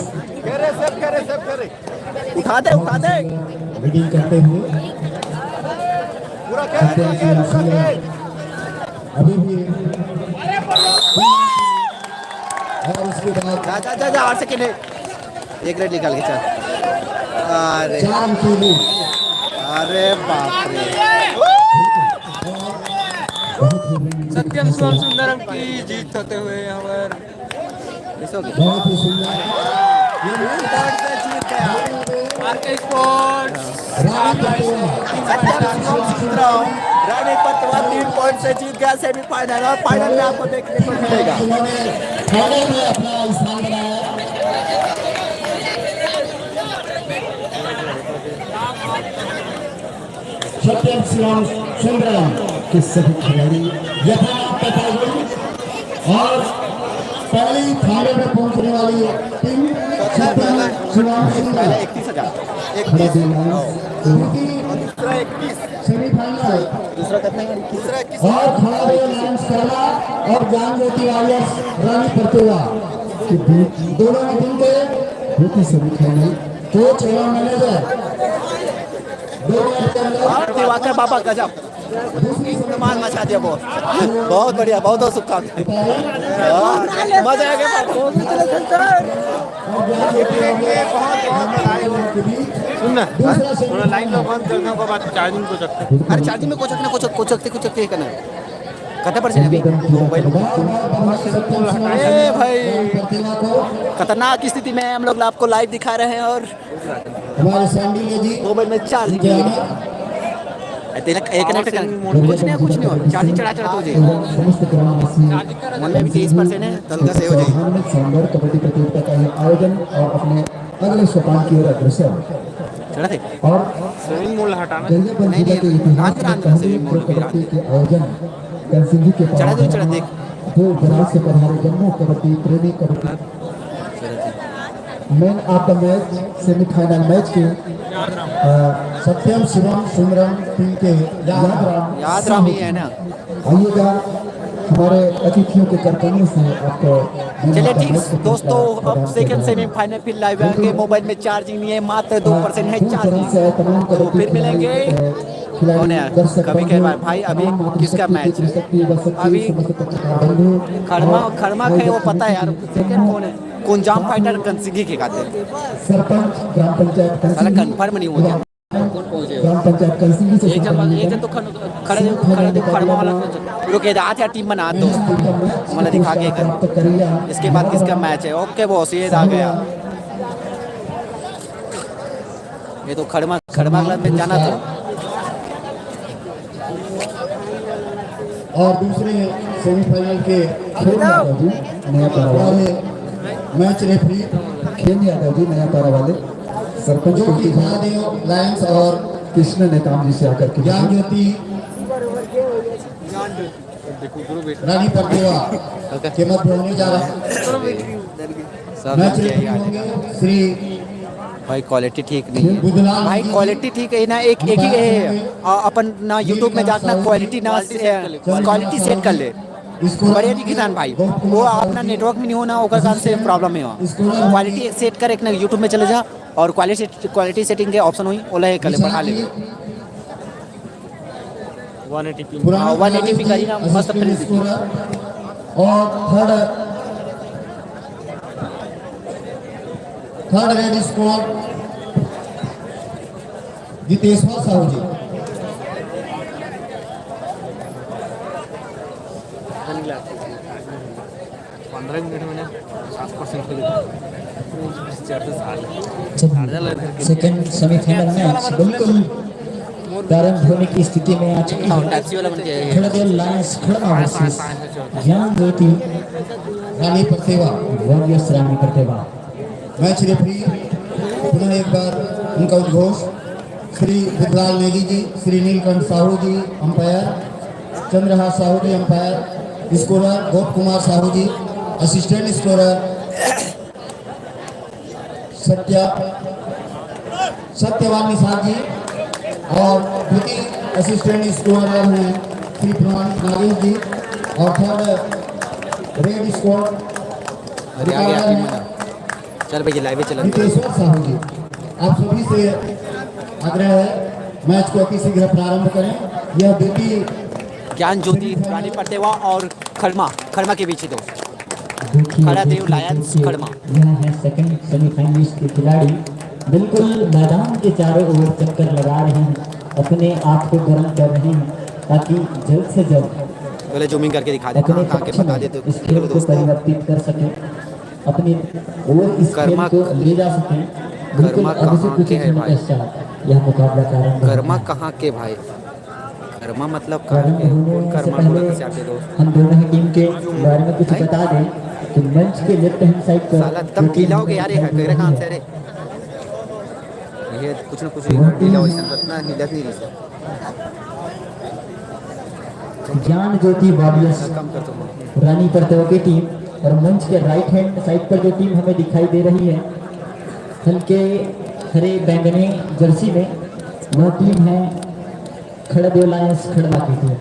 [SPEAKER 2] उठा दे
[SPEAKER 4] रीडिंग करते हुए अभी भी और उसके बाद
[SPEAKER 2] जा 8 सेकंड है, 1 रेड निकाल के चल। अरे
[SPEAKER 4] 4 अंक के लिए
[SPEAKER 2] अरे बाप रे,
[SPEAKER 6] सत्यम स्वाम सुंदरम की जीत होते हुए यहाँ पर
[SPEAKER 4] बहुत ही सुंदर
[SPEAKER 6] आरके स्पोर्ट्स
[SPEAKER 2] रानी पटवा 3 पॉइंट से जीत गया सेमीफाइनल, और फाइनल में आपको देखने को मिलेगा।
[SPEAKER 4] फाइनल में अपना स्थान बनाया। सत्यम शिवम सुंदरम के सभी खिलाड़ी यथावत और पहली फाइनल में पहुंचने वाली टीम सत्यम शिवम सुंदरम
[SPEAKER 2] 31
[SPEAKER 4] सेमीफाइनल
[SPEAKER 2] दूसरा कितना है?
[SPEAKER 4] और खिलाड़ी लायंस करला और ज्ञान ज्योति वारियर्स रानी परतुआ के बीच दोनों टीम के होती सेमीफाइनल कोच एवं मैनेजर
[SPEAKER 2] दिवाकर बाबा गजब मान मचा दिया, बहुत बढ़िया, बहुत शुभकामनाएं, मजा आ गया।
[SPEAKER 6] थोड़ा लाइन लो बंद करने के बाद चार्जिंग को सकते हैं।
[SPEAKER 2] अरे चार्जिंग में कुछ सकते करना कटे पर से अभी मोबाइल भाई खतरनाक स्थिति में हम लोग आपको लाइव दिखा रहे हैं और
[SPEAKER 4] हमारे सैंडी जी
[SPEAKER 2] मोबाइल में चार्जिंग त्याला कनेक्ट कर कुछ नहीं हो चार्जिंग चढ़ा चढ़ा तो जाएगा
[SPEAKER 4] समस्त ग्रामवासी
[SPEAKER 2] मन में भी 23% है तो हल्का से हो जाएगी
[SPEAKER 4] धार्मिक शानदार कबड्डी प्रतियोगिता का ये आयोजन और अपने अगले सोपान की ओर अग्रसर
[SPEAKER 2] चढ़ा थे
[SPEAKER 4] और
[SPEAKER 6] स्विमिंग पूल हटाना
[SPEAKER 4] गरियाबंद जिले के इतिहास में पहली प्रो कबड्डी के आयोजन कंसिंगी के
[SPEAKER 2] चढ़ा दो चढ़ा देख
[SPEAKER 4] दो बराबर से पधारे जम्मू कबड्डी प्रेमी kabaddi man of the match semifinal match के सत्यम शिवम सुमरन टीम के
[SPEAKER 2] याद राम ही है ना
[SPEAKER 4] आइएगा हमारे अतिथियों के करतनी से आपको
[SPEAKER 2] चलिए ठीक दोस्तों अब सेकंड सेमीफाइनल फिर लाइव आएंगे मोबाइल में चार्जिंग नहीं है मात्र 2% है चार्जिंग तो फिर मिलेंगे कौन है कभी कह भाई अभी किसका मैच है अभी खड़मा है वो पता है यार सेकंड कौन है कुंजाम फाइटर कंसिगी के खाते
[SPEAKER 4] सरपंच ग्राम पंचायत
[SPEAKER 2] साला कंफर्म नहीं हो गया कौन पहुंचे
[SPEAKER 4] ग्राम पंचायत कंसिंगी से
[SPEAKER 2] एक तो खड़े खड़मा वाला रुक के आते टीम बना दो मतलब दिखा के कर इसके बाद किसका मैच है ओके बॉस ये आ गया ये तो खड़मा क्लब में जाना था
[SPEAKER 1] और दूसरे सेमीफाइनल के
[SPEAKER 4] नया पारा वाले
[SPEAKER 1] मैच रेफरी
[SPEAKER 4] खेल यादव जी नया पारा वाले सरपंच
[SPEAKER 1] जो कि महादेव लायंस और
[SPEAKER 4] कृष्ण नेताम जी से आकर के
[SPEAKER 1] ज्ञान ज्योति रानी परदेवा के मध्य होने जा रहा है मैच रेफरी होंगे श्री
[SPEAKER 2] भाई क्वालिटी ठीक नहीं है
[SPEAKER 1] बुधलाल
[SPEAKER 2] भाई क्वालिटी ठीक है ना एक ही है अपन ना यूट्यूब में जाकर ना क्वालिटी ना क्वालिटी सेट कर ले बढ़िया जी किसान भाई वो अपना नेटवर्क में नहीं होना होगा कारण से प्रॉब्लम है वहाँ क्वालिटी सेट कर एक ना यूट्यूब में चले जा और क्वालिटी सेटिंग के ऑप्शन हुई ओला कर ले बढ़ा ले 180 भी करी ना मस्त
[SPEAKER 1] और third raid score Jiteshwar Sahu ji
[SPEAKER 6] 15 minute में 7%
[SPEAKER 3] सेकंड सेमीफाइनल मैच बिल्कुल प्रारंभ होने की स्थिति में आ चुकी है
[SPEAKER 2] टैक्सी वाला बन के
[SPEAKER 3] खड़देव लायंस खड़मा वर्सेस ज्ञान ज्योति
[SPEAKER 1] रानी परसेवा
[SPEAKER 3] वॉरियर्स रानी प्रतिभा
[SPEAKER 1] मैच रेफरी पुनः एक बार उनका उद्घोष श्री बुधलाल नेगी जी श्री नीलकंठ साहू जी अंपायर चंद्रहास साहू जी अंपायर स्कोरर गोप कुमार साहू जी असिस्टेंट स्कोरर सत्यवान निषाद जी और द्वितीय असिस्टेंट स्कोरर हैं श्री प्रमाणित नागेश जी और थर्ड रेड स्कोर
[SPEAKER 2] चल भैया लाइव चला
[SPEAKER 1] जितेश्वर साहू जी आप सभी से आग्रह है मैच को अति शीघ्र प्रारंभ करें यह बेटी
[SPEAKER 2] ज्ञान ज्योति रानी परतेवा और खड़मा के बीच दो खड़ादेव लायंस खड़मा
[SPEAKER 3] यह है सेकंड सेमीफाइनलिस्ट के खिलाड़ी बिल्कुल मैदान के चारों ओर चक्कर लगा रहे हैं अपने आप को गर्म कर रहे हैं ताकि जल्द से जल्द
[SPEAKER 2] पहले जूमिंग करके दिखा दे
[SPEAKER 3] अपने
[SPEAKER 2] कहाँ के बता दे तो
[SPEAKER 3] इस खेल को परिवर्तित कर सकें अपने और इस खेल को ले जा सकें बिल्कुल अब से कुछ
[SPEAKER 2] है भाई
[SPEAKER 3] पश्चात यह मुकाबला प्रारंभ
[SPEAKER 2] कर्मा कहाँ के भाई कर्मा मतलब कहाँ के कौन कर्मा बोला था आपके दोस्त
[SPEAKER 3] हम दोनों ही टीम के बारे में कुछ बता दें कि मंच के लेफ्ट हैंड साइड पर
[SPEAKER 2] साला तब गीला हो गया यार ये गहरा कहाँ से रे ये कुछ ना कुछ गीला हो इतना इतना हिलत नहीं रही
[SPEAKER 3] ज्ञान ज्योति वॉरियर्स
[SPEAKER 2] कम कर दो
[SPEAKER 3] रानी परतेवा की टीम और मंच के राइट हैंड साइड पर जो टीम हमें दिखाई दे रही है हल्के हरे बैंगनी जर्सी में वो टीम है खड़देव लायंस खड़मा की टीम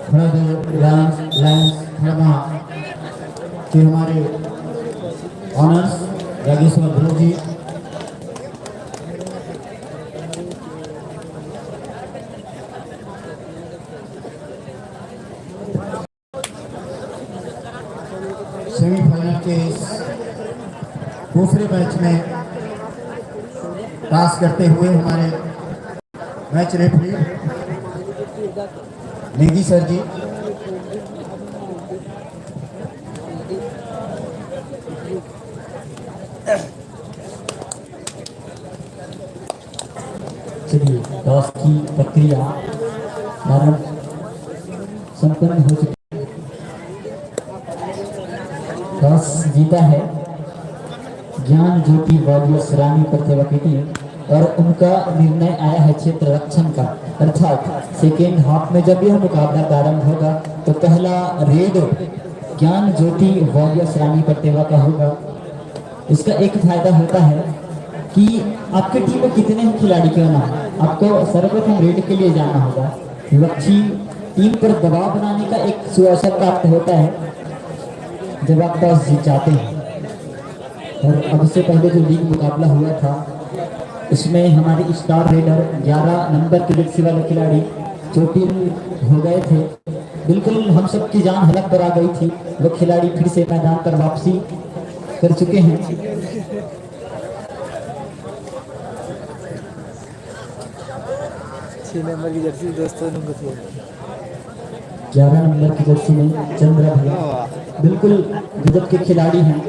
[SPEAKER 1] खड़देव लायंस खड़मा के हमारे ऑनर्स राजेश्वर ध्रुव जी सेमीफाइनल के दूसरे मैच में पास करते हुए हमारे मैच रेफरी नेगी सर जी
[SPEAKER 3] टॉस की प्रक्रिया प्रारंभ संपन्न हो चुकी है। टॉस जीता है ज्ञान ज्योति वॉरियर्स रानी प्रतिभा की टीम और उनका निर्णय आया है क्षेत्र रक्षण का, अर्थात सेकेंड हाफ में जब यह मुकाबला प्रारंभ होगा तो पहला रेड ज्ञान ज्योति वॉरियर्स रानी प्रतिभा का होगा। इसका एक फायदा होता है कि आपके टीम में कितने ही खिलाड़ी क्यों ना हो, आपको सर्वप्रथम रेड के लिए जाना होगा। विपक्षी टीम पर दबाव बनाने का एक सुअवसर प्राप्त होता है जब आप टॉस जीत जाते हैं। और अब से पहले जो लीग मुकाबला हुआ था उसमें हमारे स्टार रेडर 11 नंबर के जर्सी वाले खिलाड़ी चोटिल हो गए थे। बिल्कुल हम सब की जान हलक पर आ गई थी। वो खिलाड़ी फिर से मैदान पर वापसी कर चुके हैं।
[SPEAKER 6] 6 नंबर की जर्सी दोस्तों ने कुछ
[SPEAKER 3] 11 नंबर की जर्सी में चंद्र भैया बिल्कुल गजब के खिलाड़ी हैं।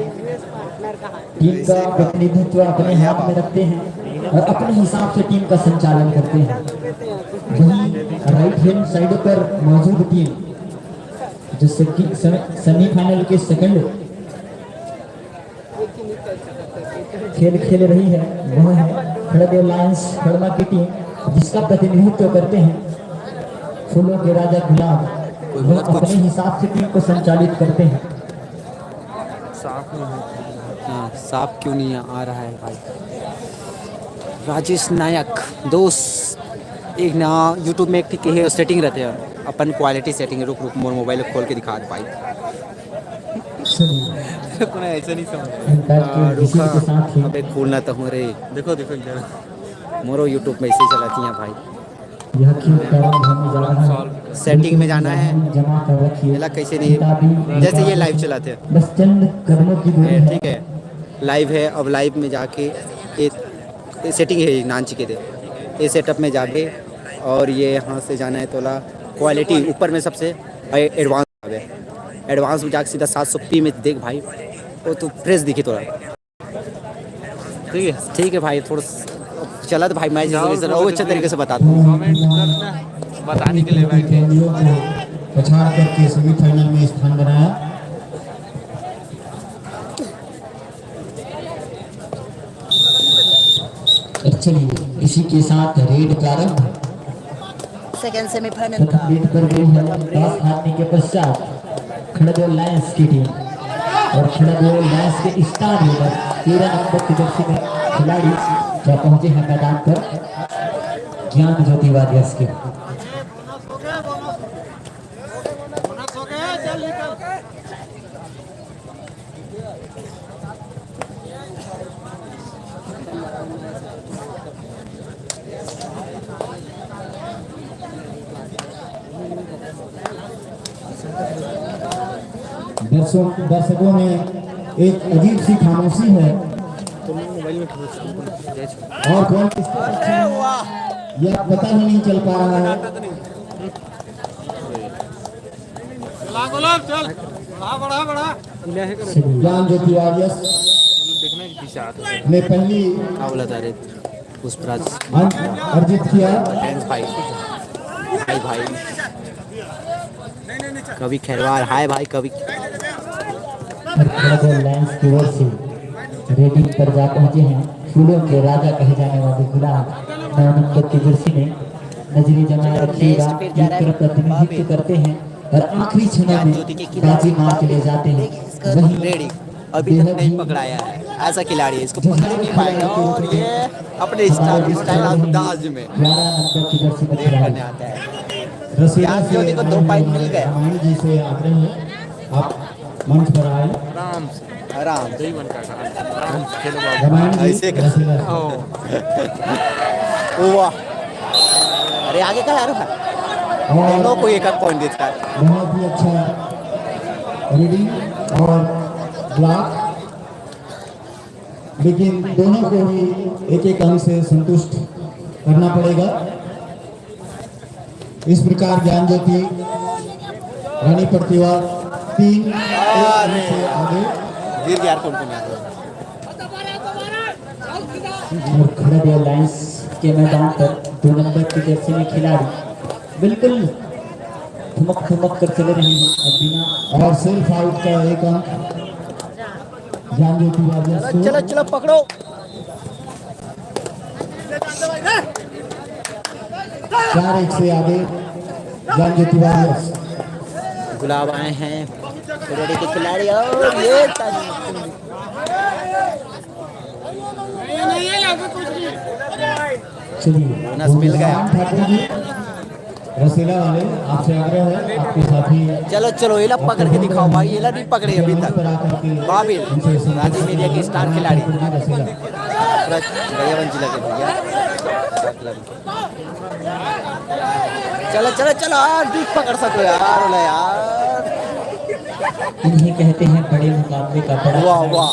[SPEAKER 3] टीम का प्रतिनिधित्व अपने हाथ में रखते हैं और अपने हिसाब से टीम का संचालन करते हैं। वहीं राइट हैंड साइड पर मौजूद टीम जो सेमीफाइनल के सेकंड खेल रही है वह है खड़गपुर लायंस खड़मा की टीम, जिसका प्रतिनिधित्व करते हैं फूलों के राजा गुलाब। वह अपने हिसाब से टीम को संचालित करते हैं।
[SPEAKER 2] साफ क्यों नहीं आ रहा है भाई? राजेश नायक दोस्त एक ना यूट्यूब में एक है सेटिंग रहते हैं अपन क्वालिटी सेटिंग। रुक मोर मोबाइल खोल के दिखा दे भाई। ऐसा नहीं समझ अबे खोलना तो हमारे देखो इधर मोरो यूट्यूब में ऐसे चलाती हैं भाई।
[SPEAKER 3] यह खेल प्रारंभ होने जा रहा है।
[SPEAKER 2] सेटिंग में जाना है
[SPEAKER 3] जमा कर रखिए।
[SPEAKER 2] पहला कैसे नहीं जैसे ये लाइव चलाते हैं
[SPEAKER 3] बस चंद कदमों की दूरी है।
[SPEAKER 2] ठीक है लाइव है। अब लाइव में जाके एक सेटिंग है नानची के दे ये सेटअप में जाके और ये यहाँ से जाना है तोला क्वालिटी ऊपर में सबसे एडवांस आ गया। एडवांस में जाके सीधा 700p में देख भाई वो तो फ्रेश दिखी थोड़ा। ठीक है भाई थोड़ा चला तो भाई मैच वो अच्छे तरीके से बता दो।
[SPEAKER 6] कमेंट करना बताने के लिए बैठे
[SPEAKER 1] पछाड़ करके सेमीफाइनल में स्थान बनाया।
[SPEAKER 3] चलिए इसी के साथ रेड प्रारंभ
[SPEAKER 7] सेकंड सेमीफाइनल का
[SPEAKER 3] रेड पर गई है। टॉस हारने के पश्चात खड़गपुर लायंस की टीम और खड़गपुर लायंस के स्टार लीडर 13 नंबर की जर्सी में खिलाड़ी जो पहुंचे हैं मैदान पर ज्ञान ज्योति वॉरियर्स के।
[SPEAKER 1] दर्शकों में एक अजीब सी खामोशी है और कौन किसके पक्ष में है यह पता ही नहीं चल पा रहा है। ज्ञान ज्योति वॉरियर्स ने पहली
[SPEAKER 2] क्या बोला था रे पुष्पराज
[SPEAKER 1] अंक अर्जित किया।
[SPEAKER 2] भाई कभी खैरवार हाय भाई कभी
[SPEAKER 3] लायंस की ओर से रेडिंग पर जा पहुंचे हैं फूलों के राजा कहे जाने वाले गुलाब 9 नंबर की जर्सी में नजरी जमा रखिएगा। टीम का प्रतिनिधित्व करते हैं और आखिरी क्षणों में बाजी मार के ले जाते हैं।
[SPEAKER 2] रेडी अभी तक नहीं पकड़ाया है ऐसा खिलाड़ी है इसको पकड़ नहीं पाएगा और ये अपने स्टाइल अंदाज में
[SPEAKER 3] 11 नंबर की जर्सी में
[SPEAKER 2] रेड करने आता है।
[SPEAKER 1] रसीदा
[SPEAKER 2] ज्ञान ज्योति को 2 पॉइंट मिल गए।
[SPEAKER 1] रामायण जी से आग्रह है आप मंच पर आए।
[SPEAKER 2] आराम
[SPEAKER 6] दही बन का आराम से खेलो बाबू।
[SPEAKER 1] रामायण जी
[SPEAKER 2] ऐसे कर-
[SPEAKER 1] रसीदा
[SPEAKER 2] ओ वाह अरे आगे का यार दोनों को एक पॉइंट देता है।
[SPEAKER 1] बहुत ही अच्छा रीडिंग और ब्लॉक, लेकिन दोनों को ही एक एक अंक से संतुष्ट करना पड़ेगा। इस प्रकार ज्ञान ज्योति रानी प्रतिभा 3 से आगे
[SPEAKER 2] गिर गया कौन
[SPEAKER 3] और खड़गपुर लायंस के मैदान पर 2 नंबर की जर्सी में खिलाड़ी बिल्कुल ठुमक ठुमक कर चले रहे हैं और बिना
[SPEAKER 1] और सेल्फ आउट का एक अंक ज्ञान ज्योति वारियर्स को।
[SPEAKER 2] चलो चलो पकड़ो।
[SPEAKER 1] 4-1 से आगे ज्ञान ज्योति वारियर्स।
[SPEAKER 2] गुलाब आए हैं रेडी के खिलाड़ी और ये
[SPEAKER 1] चलिए
[SPEAKER 2] बोनस मिल गया।
[SPEAKER 1] ठाकुर जी रसीला वाले आपसे आग्रह है आपके साथी
[SPEAKER 2] चलो चलो ये लोग पकड़ के दिखाओ भाई, ये लोग नहीं पकड़े अभी तक। बाबिल राजीव एरिया के स्टार खिलाड़ी गया जिला के भैया। चलो चलो चलो यार भी पकड़ सको यार। बोला यार
[SPEAKER 3] इन्हें कहते हैं बड़े मुकाबले का बड़ा
[SPEAKER 2] वाह वाह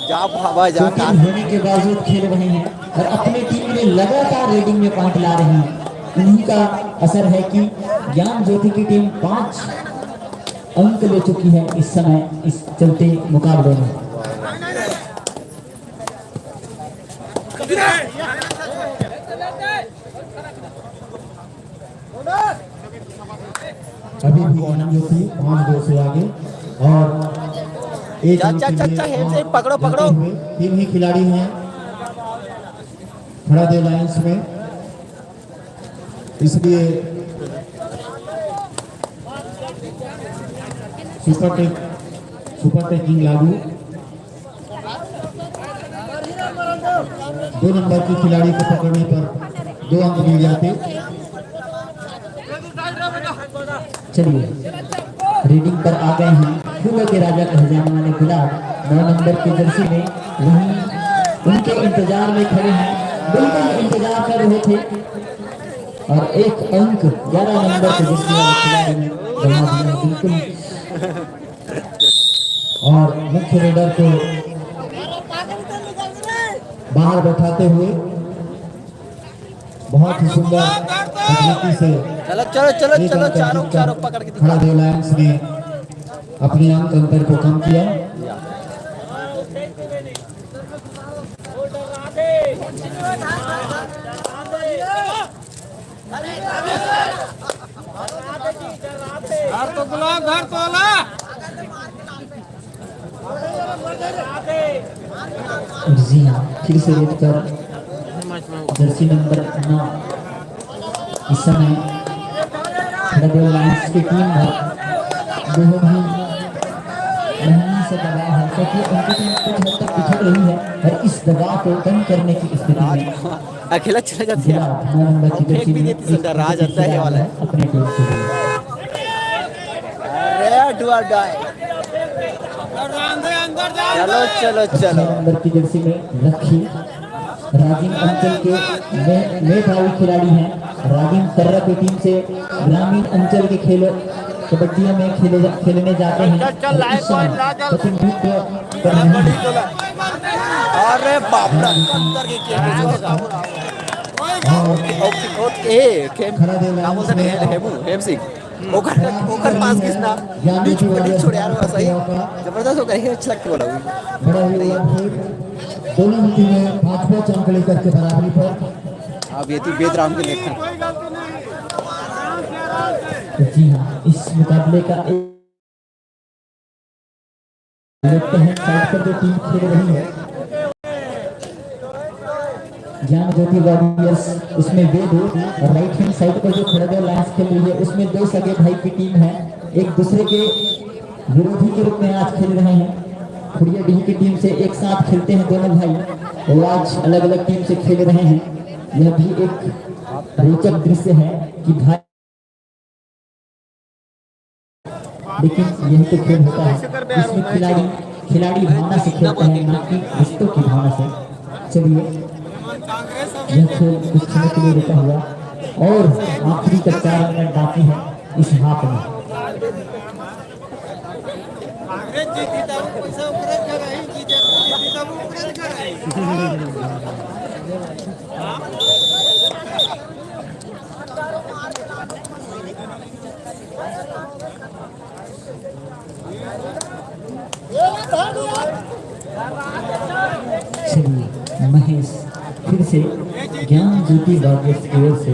[SPEAKER 2] जा भावा जा
[SPEAKER 3] टीम होने के बावजूद खेल रहे हैं और अपनी टीम में लगातार रेडिंग में पॉइंट ला रहे हैं। इन्हीं का असर है कि ज्ञान ज्योति की टीम 5 अंक ले चुकी है इस समय इस चलते मुकाबले में।
[SPEAKER 1] अभी भी ज्ञान ज्योति 5-2 से आगे और एक अंक के लिए
[SPEAKER 2] हेमसे पकड़ो पकड़ो।
[SPEAKER 1] तीन ही खिलाड़ी हैं खड़ा दे लाइंस में, इसलिए सुपर टेकिंग लागू। 2 नंबर की खिलाड़ी को पकड़ने पर 2 अंक मिल जाते।
[SPEAKER 3] चलिए रीडिंग पर आ गए हैं फूलों के राजा कहे जाने वाले गुलाब 9 नंबर की जर्सी में। वहीं उनके इंतजार में खड़े हैं, बिल्कुल इंतजार कर रहे थे और एक अंक 11 नंबर के जर्सी वाले खिलाड़ी ने बना दिया बिल्कुल।
[SPEAKER 1] और मुख्य रेडर को बाहर बैठाते हुए बहुत ही सुंदर तकनीकी से
[SPEAKER 2] चलो चलो चलो चलो चारों चारों पकड़ के
[SPEAKER 1] खड़ा दे लाइंस ने अपने अंक अंतर को कम किया।
[SPEAKER 6] घर तो गुलाब घर तो ला।
[SPEAKER 3] जी हाँ फिर से रेड कर जर्सी नंबर 9 इस समय खड़गपुर लायंस की टीम बहुत ही मेहनत से दबाव है क्योंकि उनकी टीम कुछ हद तक पिछड़ रही है और इस दबाव को कम करने की स्थिति में
[SPEAKER 2] अकेला चले जाते हैं।
[SPEAKER 3] 9 नंबर की जर्सी में
[SPEAKER 2] राज आता है वाला है
[SPEAKER 3] अपने टीम के लिए।
[SPEAKER 2] अरे डुआ डाई। चलो चलो चलो
[SPEAKER 3] 6 नंबर की जर्सी में रखी राजीव अंचल के मेधावी खिलाड़ी हैं। राजीव कर्रा की टीम से ग्रामीण अंचल के खेलों कबड्डियों में खेलने जाते हैं। प्रतिनिधित्व कर रहे हैं।
[SPEAKER 2] अरे बाप रे अंदर के के नाम बोलते हैं हेमू हेम सिंह ओकर पास किसना बीच में छोड़ यार सही जबरदस्त होकर है। अच्छा लगता बोला
[SPEAKER 1] बड़ा ही दोनों ही टीमें 5-5 अंक लेकर के बराबरी पर।
[SPEAKER 2] अब ये थी बेदराम के लेखन।
[SPEAKER 3] जी हाँ इस मुकाबले का लेफ्ट हैंड साइड पर जो टीम खेल रही है ज्ञान ज्योति वॉरियर्स उसमें वे 2 और राइट हैंड साइड पर जो खड़गपुर लायंस खेल रही है उसमें 2 सगे भाई की टीम है। एक दूसरे के विरोधी के रूप में आज खेल रहे हैं। खुड़िया डीह की टीम से एक साथ खेलते हैं दोनों भाई और आज अलग अलग टीम से खेल रहे हैं। यह भी एक रोचक दृश्य है कि भाई लेकिन यही तो खेल होता है इसमें खिलाड़ी भावना से खेलते हैं ना कि रिश्तों की भावना से। चलिए यह खेल कुछ समय के लिए रुका हुआ और आखिरी का 4 मिनट बाकी है इस हाथ में। चलिए महेश फिर से ज्ञान ज्योति वारियर्स की ओर से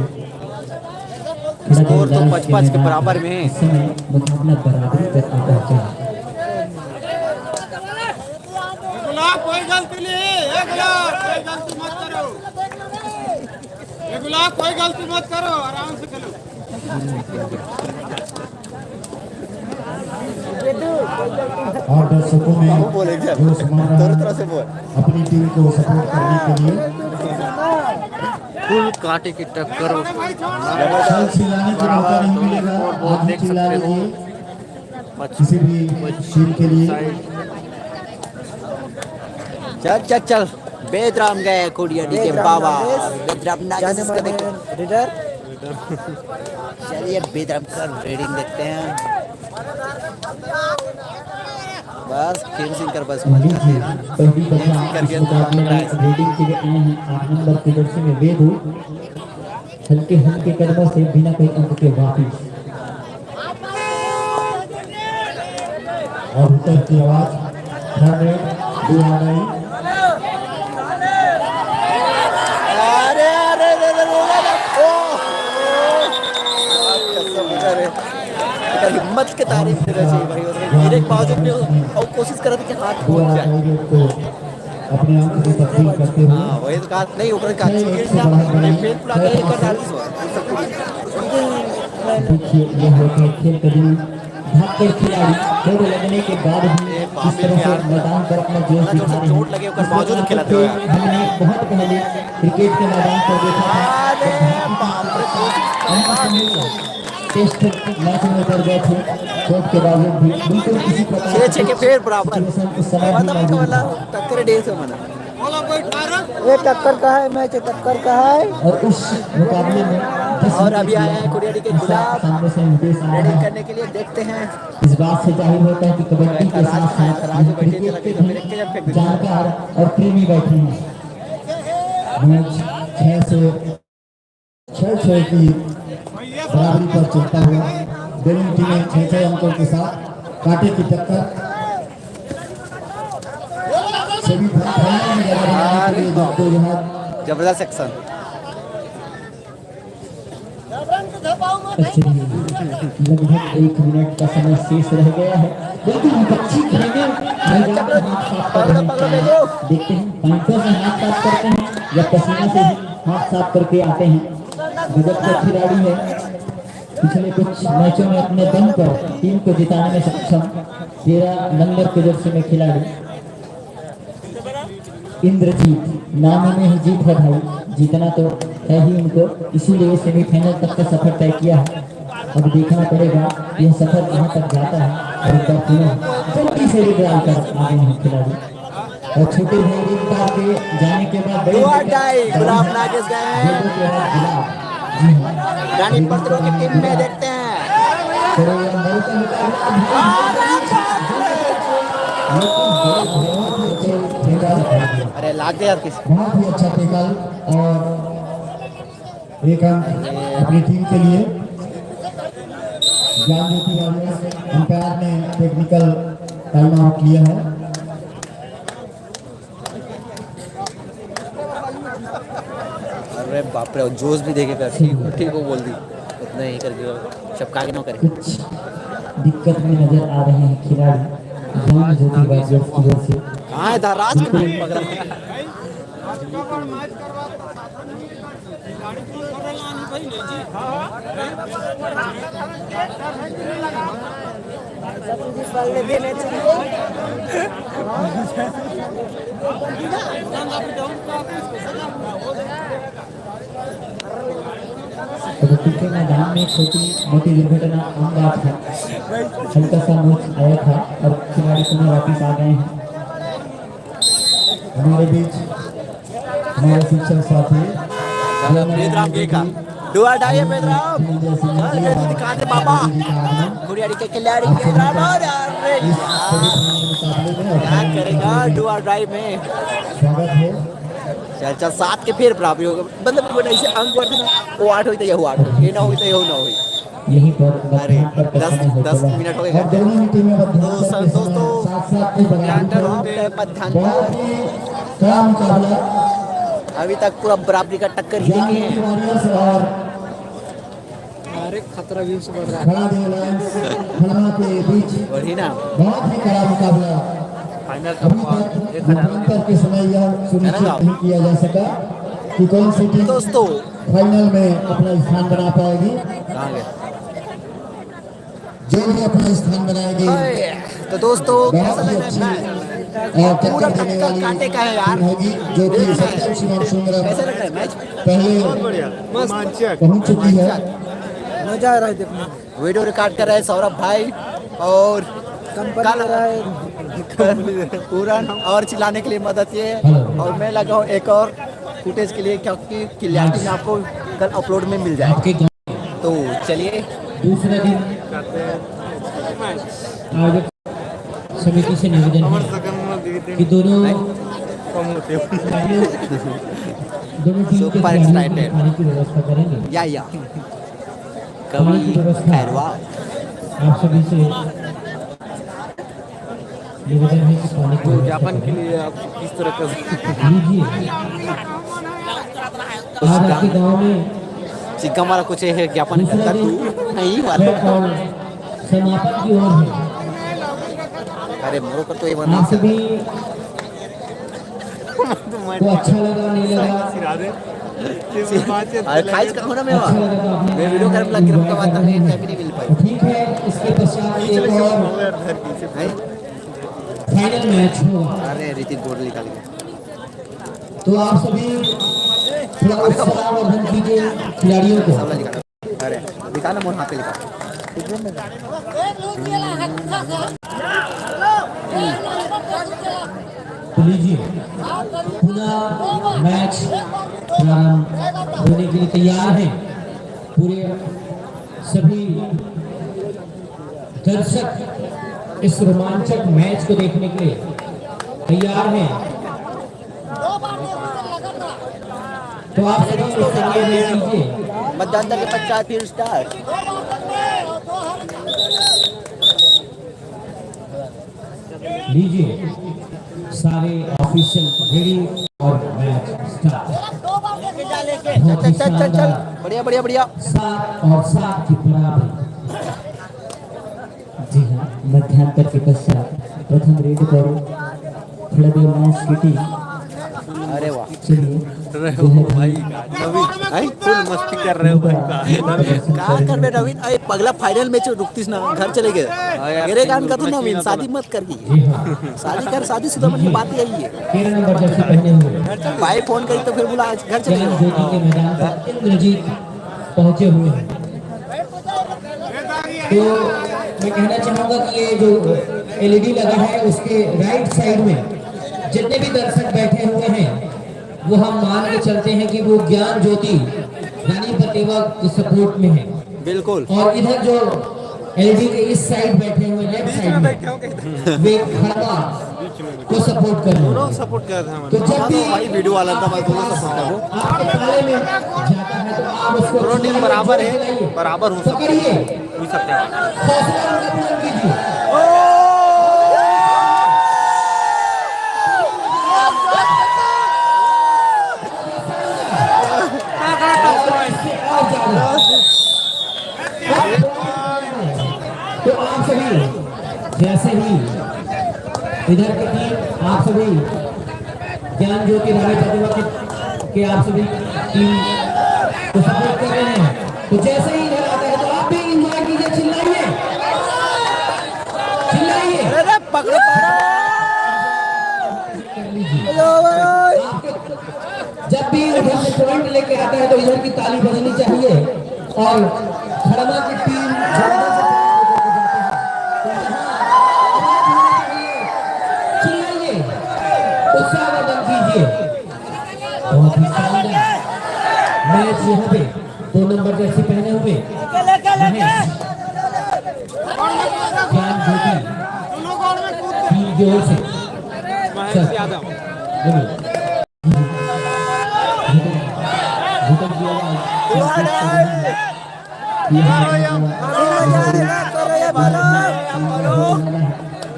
[SPEAKER 2] स्कोर तो 5-5 के बराबर में है।
[SPEAKER 3] इस समय मुकाबला बराबरी पर आ पहुंचा है।
[SPEAKER 5] गुलाब कोई गलती नहीं, गुलाब कोई गलती मत करो, गुलाब कोई गलती मत करो, आराम से खेलो।
[SPEAKER 1] और दर्शकों में जो समान रहा अपनी टीम को सपोर्ट करने के लिए
[SPEAKER 2] फुल कांटे की टक्कर
[SPEAKER 1] चल चिल्लाने का मौका नहीं मिलेगा। आप भी चिल्ला लीजिए किसी भी टीम के लिए।
[SPEAKER 2] चल चल चल बेदराम गए कोडियाडी के बाबा बेदराम नागिस का देखो रीडर। चलिए बेदराम का रीडिंग देखते हैं। बस फिनिशिंग कर बस
[SPEAKER 3] लीजिए पहली दफा इस मुकाबले में रेडिंग के लिए आए हैं 8 नंबर के जर्सी में वेदू। हल्के हल्के कदमों से बिना कोई अंक के वापिस
[SPEAKER 1] और उत्तर की आवाज 100 2 आ गई।
[SPEAKER 2] अरे अरे अरे हिम्मत के तारीफ देना चाहिए भाई। और मेरे बावजूद भी और कोशिश कर रहे थे कि हाथ
[SPEAKER 1] वो
[SPEAKER 2] टूट
[SPEAKER 1] आ
[SPEAKER 2] जाए।
[SPEAKER 1] गई को अपने आप को तब्दील करते हुए
[SPEAKER 2] हाँ वही तो कहा नहीं ऊपर का फेल पूरा कर डाल दो।
[SPEAKER 3] देखिए यह होता है खेल कभी भागकर खिलाड़ी दौड़ लगने के बाद भी इस तरह से मैदान पर अपना जोश दिखा रहे
[SPEAKER 2] चोट लगे होकर बावजूद खिलाते हुए
[SPEAKER 3] हमने बहुत पहले क्रिकेट के मैदान पर देखा था। टेस्ट मैच में उतर गए थे चोट के बावजूद भी बिल्कुल किसी प्रकार
[SPEAKER 2] 6-6 के फेर बराबर
[SPEAKER 3] उस समय भी मौजूद
[SPEAKER 2] वाला
[SPEAKER 3] था।
[SPEAKER 2] टक्कर डेढ़ से मना
[SPEAKER 7] ये टक्कर का है मैच, टक्कर का है।
[SPEAKER 3] और उस मुकाबले में 10
[SPEAKER 2] और अभी आया है कोडियाडी के गुलाब
[SPEAKER 3] सामने से निर्देश आ रहा
[SPEAKER 2] रेडिंग
[SPEAKER 3] है।
[SPEAKER 2] करने के लिए देखते हैं।
[SPEAKER 3] इस बात से जाहिर होता है कि कबड्डी के साथ साथ क्रिकेट के भी जानकार और प्रेमी बैठे हैं।
[SPEAKER 1] मैच 6 की बराबरी पर चलता हुआ दोनों टीमें 6 अंकों के साथ कांटे की टक्कर सेमीफाइनल में जगह बनाने के लिए जब यहाँ
[SPEAKER 2] जबरदस्त सेक्शन
[SPEAKER 3] लगभग 1 मिनट का समय शेष रह गया है। बिल्कुल विपक्षी खेमे मैदान में हाथ साफ कर रहे हैं। देखते हैं पॉइंटों से हाथ साफ करते हैं या पसीने से ही हाथ साफ करके आते हैं। गजब का खिलाड़ी है। पिछले कुछ मैचों में अपने दम पर टीम को जिताने में सक्षम 13 नंबर के जर्सी में खिलाड़ी इंद्रजीत। नाम में ही जीत है भाई, जीतना तो है ही उनको, इसीलिए सेमीफाइनल तक का सफर तय किया है। अब देखना पड़ेगा यह सफर कहाँ तक जाता है। और एक बार पुनः जल्दी से विड्रॉल कर आगे हैं खिलाड़ी। और छोटे भाई एक बार के जाने के बाद बड़े
[SPEAKER 2] गुलाब नागिस गए
[SPEAKER 3] जी हाँ
[SPEAKER 2] रानी पत्रों की टीम में देखते हैं।
[SPEAKER 3] चलो ये मौका निकाला।
[SPEAKER 2] अरे लाग गया किस
[SPEAKER 1] बहुत ही अच्छा टेकल और एक अंक अपनी टीम के लिए। ज्ञान ज्योति वारियर्स अंपायर ने टेक्निकल टाइम आउट लिया है।
[SPEAKER 2] अरे बाप रे जोश भी देखेगा ठीक वो बोल दी उतना ही करके चपका के ना करे।
[SPEAKER 3] कुछ दिक्कत में नजर आ रहे हैं खिलाड़ी ज्ञान ज्योति वारियर्स की ओर से।
[SPEAKER 2] कहाँ है धराज के नाम पकड़ा
[SPEAKER 3] कबड्डी के मैदान में छोटी मोटी दुर्घटना आम बात है। हल्का सा मोच आया था और खिलाड़ी पुनः वापिस आ गए हैं।
[SPEAKER 1] हमारे बीच हमारे शिक्षक साथी
[SPEAKER 2] बेदराम के का दुआ डाये बेदराम चल बेटी दिखा दे बाबा गुड़ियाड़ी के खिलाड़ी बेदराम। और अरे क्या करेगा दुआ ड्राइव में।
[SPEAKER 1] स्वागत है।
[SPEAKER 2] चल चल 7 के फिर बराबरी होगा मतलब वो ऐसे अंक बढ़ते ना वो 8 हुई तो ये हुआ 8 ये ना हुई तो ये हो ना हुई।
[SPEAKER 3] यहीं पर
[SPEAKER 2] अरे
[SPEAKER 3] मध्याह्न पर
[SPEAKER 2] 10 मिनट हो गए।
[SPEAKER 1] और दोनों ही टीमें
[SPEAKER 2] दोस्तों
[SPEAKER 1] साथ साथ में बराबरी पर
[SPEAKER 2] मध्याह्न
[SPEAKER 1] बहुत ही कड़ा मुकाबला
[SPEAKER 2] अभी तक पूरा बराबरी का टक्कर ही देखी है।
[SPEAKER 1] वॉरियर्स और
[SPEAKER 7] खतरा भी से बढ़ रहा है।
[SPEAKER 1] खड़ा लायंस खड़मा के बीच
[SPEAKER 2] वही ना,
[SPEAKER 1] बहुत ही कड़ा मुकाबला।
[SPEAKER 6] फाइनल
[SPEAKER 1] अभी तक अंतर के समय यह सुनिश्चित नहीं किया जा सका कि कौन सी टीम
[SPEAKER 2] दोस्तों
[SPEAKER 1] फाइनल में अपना स्थान बना पाएगी।
[SPEAKER 2] कहाँ गए?
[SPEAKER 1] जो भी अपना स्थान बनाएगी
[SPEAKER 2] तो दोस्तों कैसा
[SPEAKER 1] बहुत ही
[SPEAKER 2] लग
[SPEAKER 1] अच्छी
[SPEAKER 2] रहा है?
[SPEAKER 1] और
[SPEAKER 2] पूरा
[SPEAKER 1] टक्कर देने वाली
[SPEAKER 2] कांटे का है यार।
[SPEAKER 1] टीम होगी, जो कि सत्यम शिवम सुंदरम
[SPEAKER 2] कैसा लग रहा है मैच?
[SPEAKER 1] पहले
[SPEAKER 6] बढ़िया रोमांचक।
[SPEAKER 1] पहुंच चुकी है।
[SPEAKER 7] मजा आ रहा है देखने में।
[SPEAKER 2] वीडियो रिकॉर्ड कर रहे हैं सौरभ भाई और
[SPEAKER 7] कंपनी
[SPEAKER 2] कल-
[SPEAKER 7] ले रहा है।
[SPEAKER 2] पूरन और चिल्लाने के लिए मदद ये और मैं लगा हूँ एक और फुटेज के लिए, क्योंकि क्लियरिटी में आपको कल अपलोड में मिल जाए।
[SPEAKER 3] आपके गांव
[SPEAKER 2] तो चलिए
[SPEAKER 3] दूसरा दिन आयोजक समिति से निवेदन है कि दोनों
[SPEAKER 6] कम होते
[SPEAKER 3] दोनों टीम के
[SPEAKER 2] Super
[SPEAKER 3] खिलाड़ियों को
[SPEAKER 2] excited.
[SPEAKER 3] पानी की व्यवस्था करेंगे।
[SPEAKER 2] या
[SPEAKER 3] पानी की
[SPEAKER 2] कभी
[SPEAKER 3] व्यवस्था
[SPEAKER 2] खैरवा
[SPEAKER 3] आप सभी से निवेदन है कि पानी की व्यवस्था
[SPEAKER 6] जापान के
[SPEAKER 3] करें।
[SPEAKER 6] लिए आप किस तरह का
[SPEAKER 3] लीजिए आज आपके गांव में
[SPEAKER 2] चिक्का हमारा कुछ है ज्ञापन करता तू नहीं वाला।
[SPEAKER 3] छठ और समापन की ओर है।
[SPEAKER 2] अरे मोरो का तो ये बना
[SPEAKER 3] आप सभी को अच्छा लगा नहीं लगा,
[SPEAKER 6] सिरा दे
[SPEAKER 2] अरे खाइस का होना मैं
[SPEAKER 3] अच्छा लगा तो आपने
[SPEAKER 2] मैं वीडियो कर लग रहा था, नहीं टाइम नहीं मिल पाई।
[SPEAKER 3] ठीक है। इसके पश्चात एक और
[SPEAKER 2] हैं?
[SPEAKER 3] फाइनल मैच होगा,
[SPEAKER 2] अरे ऋतिक बोर्ड निकाल गया।
[SPEAKER 3] तो आप सभी थोड़ा उत्साह वर्धन कीजिए खिलाड़ियों को।
[SPEAKER 2] सामने निकाल। अरे निकालना मोर हाथ पे निकाल।
[SPEAKER 3] तो लीजिए पुनः मैच प्रारंभ होने के लिए तैयार हैं। पूरे सभी दर्शक इस रोमांचक मैच को देखने के लिए तैयार हैं। तो आप सभी उत्साह वर्धन कीजिए।
[SPEAKER 2] मतदान के पश्चात फिर स्टार्ट।
[SPEAKER 3] लीजिए सारे ऑफिशियल रेडी और मैच स्टार्ट। बहुत ही
[SPEAKER 2] चल चल चल चल,
[SPEAKER 3] शानदार
[SPEAKER 2] बढ़िया बढ़िया बढ़िया।
[SPEAKER 3] 7 और 7 की बराबरी। जी हाँ, मध्यांतर के पश्चात प्रथम रेड पर खिलाड़ी मैच की टीम।
[SPEAKER 2] अरे वाह,
[SPEAKER 3] चलिए
[SPEAKER 6] भाई नवीन फुल मस्ती कर रहे हो भाई
[SPEAKER 2] क्या कर रहे नवीन? अरे पगला फाइनल मैच रुकतीस ना, घर चले गए। मेरे कान का तो नवीन शादी मत कर की,
[SPEAKER 3] जी हाँ,
[SPEAKER 2] शादी कर, शादी शुदा मन की बात ही यही है।
[SPEAKER 3] 13 नंबर जर्सी पहने हुए
[SPEAKER 2] भाई फोन करी तो फिर बोला आज घर चले
[SPEAKER 3] ज्ञान
[SPEAKER 2] गए।
[SPEAKER 3] ज्योति के मैदान पर इंद्रजीत पहुंचे हुए हैं। तो मैं कहना चाहूंगा कि ये जो एलईडी लगा है उसके राइट साइड में जितने भी दर्शक बैठे हुए हैं वो हम मान के चलते हैं कि वो ज्ञान ज्योति रानी प्रतिभा के सपोर्ट में है।
[SPEAKER 2] बिल्कुल।
[SPEAKER 3] और इधर जो एलईडी के इस साइड बैठे हुए लेफ्ट साइड में वे खड़मा को सपोर्ट कर रहे हैं।
[SPEAKER 6] सपोर्ट कर रहे हैं
[SPEAKER 3] तो जब भी
[SPEAKER 2] भाई वीडियो वाला था, मैं दोनों सपोर्ट करूँ।
[SPEAKER 3] आपके ताले में जाता है तो आप उसको
[SPEAKER 6] दोनों टीम बराबर है,
[SPEAKER 3] चिल्लाइए,
[SPEAKER 6] बराबर हो सकते
[SPEAKER 3] पकड़िए,
[SPEAKER 6] हो सकते हैं।
[SPEAKER 3] हौसला उनका बुलंद कीजिए। और ज्यादा। तो आप सभी जैसे ही इधर की टीम, आप सभी ज्ञान ज्योति रानी प्रतिभा के आप सभी टीम को सपोर्ट कर रहे हैं, तो जैसे ही इधर आता है तो आप भी इंजॉय कीजिए, चिल्लाइए चिल्लाइए।
[SPEAKER 2] अरे पकड़ो
[SPEAKER 3] जब भी उधर से पॉइंट लेके आता है तो इधर की ताली बजनी चाहिए। और खड़मा की टीम चिल्लाइए, उत्साहवर्धन कीजिए। बहुत ही शानदार मैच यहाँ पे 2 नंबर जर्सी पहने हुए महेश ज्ञान ज्योति टीम की ओर से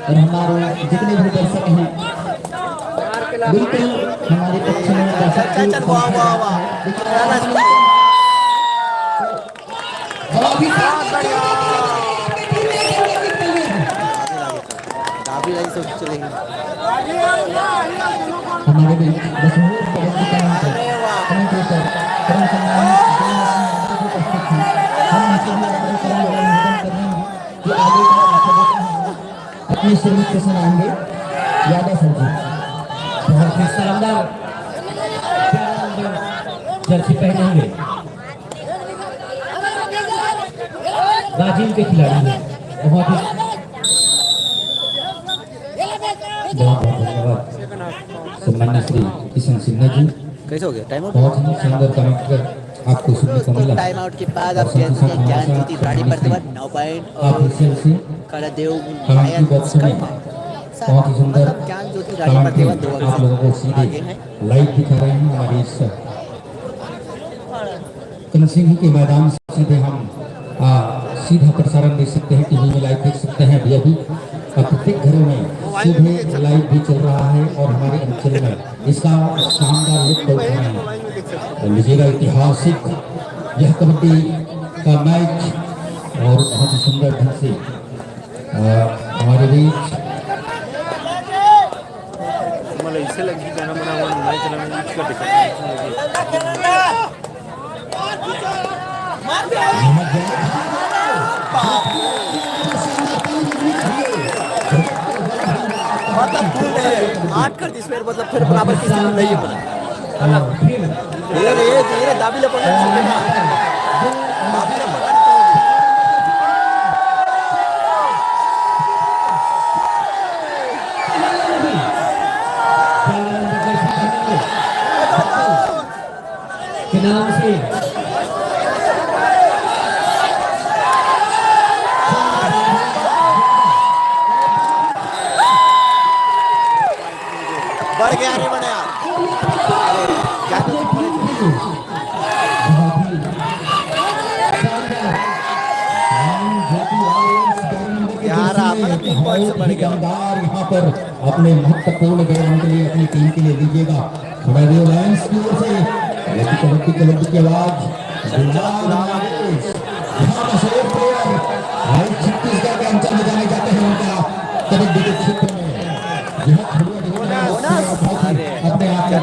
[SPEAKER 3] और हमारे जितने भी दर्शक हैं बिल्कुल हमारे पक्ष में दर्शक की
[SPEAKER 2] चल वाह वाह वाह दाबी लाई सब चलेगी
[SPEAKER 3] हमारे भी मशहूर कमेंटेटर परम सम्मानित उपस्थित हैं। हम उनसे भी आग्रह करेंगे और निवेदन करेंगे कि आगे का अपने श्रीमत के सुनाएंगे यादव सर जी बहुत ही शानदार जर्सी पहने हुए ब्राजील के खिलाड़ी हैं। बहुत ही बहुत धन्यवाद सम्मान्य श्री किशन सिन्हा जी।
[SPEAKER 2] कैसे हो गया टाइम आउट
[SPEAKER 3] बहुत ही सुंदर कमेंट कर आपको सुनने को मिला।
[SPEAKER 2] टाइम आउट के बाद आप कहते हैं ज्ञान ज्योति रानी प्रतिभा 9 पॉइंट और
[SPEAKER 3] ऑफिशियल से
[SPEAKER 2] कलादेव
[SPEAKER 3] कमेंट की बॉक्स में बहुत ही सुंदर
[SPEAKER 2] ज्ञान ज्योति रानी प्रतिभा 2
[SPEAKER 3] आप लोगों को सीधे
[SPEAKER 2] आगे हैं
[SPEAKER 3] लाइव दिखा रहे हैं हमारे इस कनसिंह के मैदान से सीधे हम सीधा प्रसारण देख सकते हैं, टीवी में लाइव देख सकते हैं। अभी प्रत्येक घरों में सीधे लाइव भी चल रहा है और हमारे अंचल में इसका शानदार लुत्फ उठा रहे हैं। लीजिएगा ऐतिहासिक यह कबड्डी का मैच और बहुत ही सुंदर ढंग से हमारे बीच
[SPEAKER 6] मला इसे लगी गाना बना हुआ नहीं चला मैं इसका देखा
[SPEAKER 2] मतलब फुल है 8 कर दिस फिर मतलब फिर बराबर की स्थिति नहीं है पता ये दाबी ले पकड़
[SPEAKER 3] के नाम से
[SPEAKER 2] बढ़ गया नहीं बने यार क्या यार आपने 3 पॉइंट से बढ़ गया
[SPEAKER 3] यहाँ पर अपने महत्वपूर्ण गेम के लिए अपनी टीम के लिए दीजिएगा खड़ादेव लायंस की ओर से कबड्डी कबड्डी की आवाज छत्तीसगढ़ के अंचल में जाने जाते हैं उनका कबड्डी के क्षेत्र में अपने आप में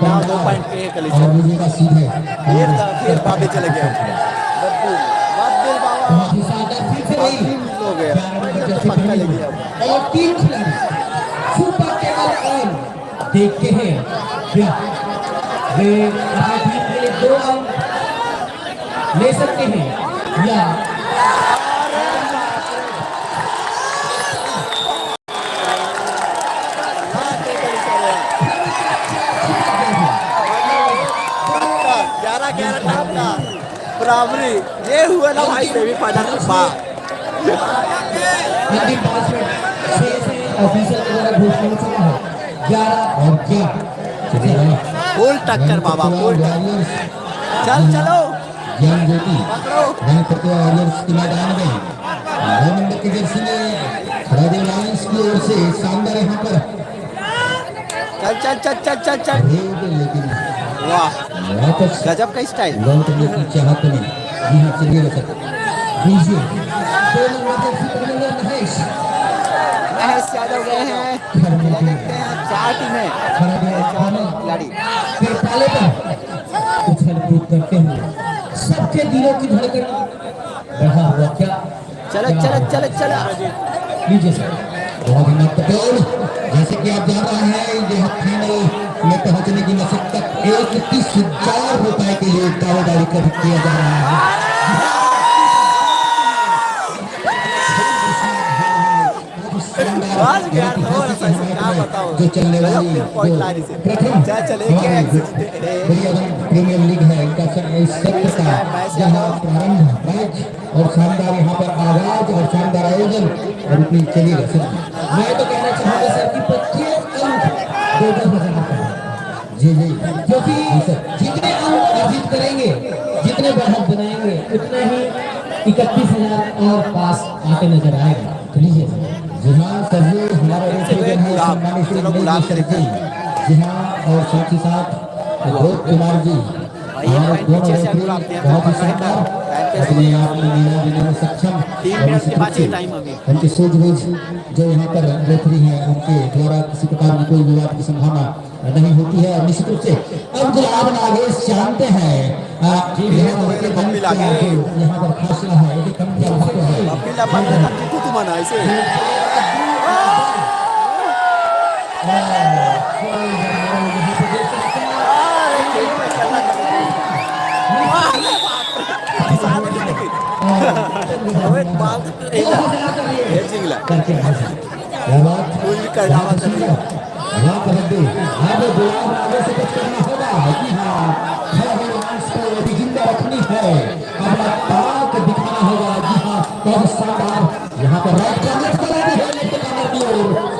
[SPEAKER 3] और मुझे का सीधे
[SPEAKER 2] फिर बाबे चले गए हो गया पक्का ले गया
[SPEAKER 3] और 3 खिलाड़ी सुपर टेबल ऑन देखते हैं क्या वे अपनी टीम के लिए 2 अंक ले सकते हैं या
[SPEAKER 2] बराबरी ये हुआ ना भाई सेमीफाइनल
[SPEAKER 3] अंतिम 5 मिनट 6 से ऑफिशियल द्वारा घोषणा चला है 11 और क्या
[SPEAKER 2] फुल टक्कर बाबा फुल चल चलो
[SPEAKER 3] ज्ञान ज्योति गणपति वॉरियर्स के मैदान में 9 नंबर की जर्सी में खड़ादेव लायंस की ओर से शानदार यहाँ पर
[SPEAKER 2] चल चल चल चल चल चल
[SPEAKER 3] लेकिन
[SPEAKER 2] वाह
[SPEAKER 3] वापस
[SPEAKER 2] गजब का स्टाइल
[SPEAKER 3] लौट करने की चाहत में यहाँ चलिए सर दीजिए 2 नंबर जर्सी पहने हुए महेश
[SPEAKER 2] यादव गए हैं देखते हैं 4 टीमें खिलाड़ी
[SPEAKER 3] फिर पाले पर उछल कूद करते हुए सबके दिलों की धड़कन बढ़ा हुआ क्या
[SPEAKER 2] चलो चलो चलो चलो
[SPEAKER 3] लीजिए सर बहुत ही महत्वपूर्ण जैसे कि आप जान रहे हैं यह फाइनल में पहुंचने की मशक्कत 31,000 रुपए के लिए दावेदारी कर किया जा रहा है जो चलने वाली प्रथम प्रीमियर लीग है इनका इस सत्र का जहाँ प्रारंभ मैच और शानदार यहाँ पर आगाज और शानदार आयोजन और इतनी चलिएगा सर मैं तो कहना चाहूँगा सर कि 25 अंक 2,000 जी जी क्योंकि जितने अंक अर्जित करेंगे जितने बढ़त बनाएंगे उतना ही 31,000 और पास आते नजर आएगा तो लीजिए जी हाँ सर जी हमारा
[SPEAKER 1] जी हाँ, और साथ ही साथ अभोग कुमार जी हमारे दोनों रेफरी बहुत ही शानदार अपने आप में मीना देने में सक्षम और निश्चित रूप से उनके सूझबूझ जो यहाँ पर रेफरी हैं उनके द्वारा किसी प्रकार की कोई विवाद की संभावना नहीं होती है। और निश्चित रूप से अब जनाब नागेश जानते हैं यहाँ पर फासला है यदि कम यहाँ पर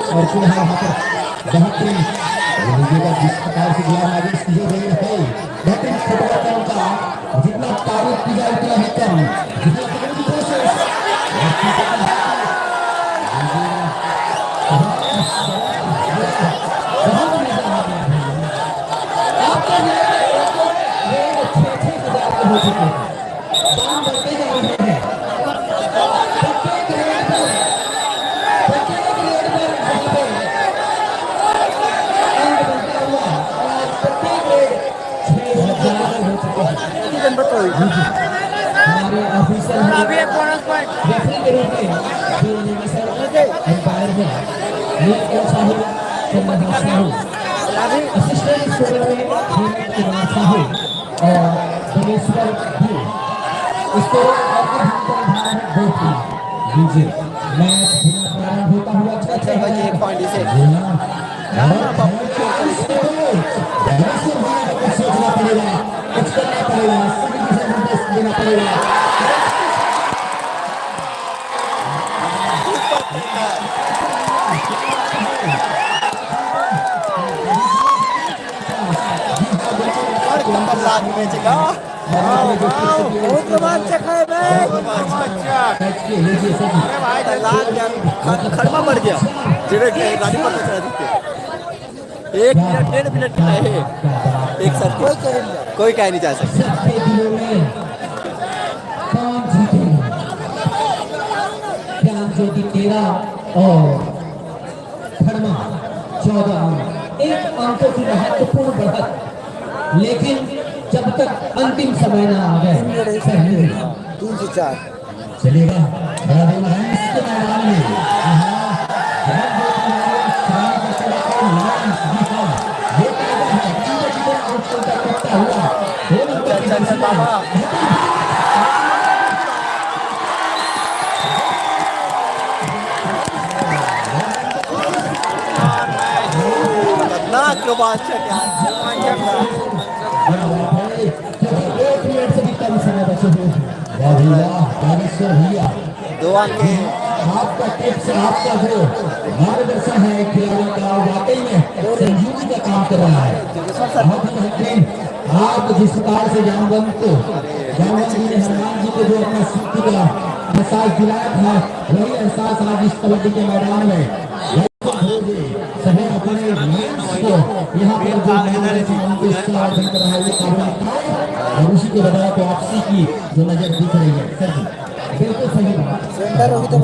[SPEAKER 1] और फिर यहाँ पर बेहतरीन जिस प्रकार से ध्यान आगे किए गए है बेहतरीन फुटबॉल का जितना तारीफ की जाए उतना ही कम। हमारे ऑफिसर रेफरी के रूप में एम्पायर है नीलकंठ साहू, चंद्रहास साहू, असिस्टेंट स्कोरर में हेमंत कुमार साहू और बनेश्वर भी इसको लीजिए मैच प्रारंभ होता हुआ अच्छा एक पॉइंट इसे सोचना पड़ेगा, कुछ करना पड़ेगा, देना पड़ेगा।
[SPEAKER 7] बहुत रोमांचक है
[SPEAKER 2] खड़मा बढ़ गया गाड़ी पर चला सकते 1 मिनट 1.5 मिनट का है एक सर कोई कह नहीं जा सकता।
[SPEAKER 3] ज्योति 13 और खड़मा 14 एक अंकों की महत्वपूर्ण बढ़त, लेकिन जब तक अंतिम समय ना आ गए
[SPEAKER 7] 3 से 4
[SPEAKER 1] चलेगा
[SPEAKER 2] दो अंक
[SPEAKER 1] आपका टिप्स, आपका जो मार्गदर्शन है खिलाड़ियों का वाकई में संजीवनी का काम कर रहा है। आप जिस प्रकार से जानवंत जी ने हनुमान जी को जो अपना शक्ति का एहसास दिलाया था, वही एहसास आज इस कबड्डी के मैदान में सभी अपने यहाँ पर जो आयोजन कर रहा है और उसी के बजाय तो आपसी की जो नजर दिख रही है सर जी बिल्कुल सही बात।
[SPEAKER 7] सेंटर होगी तो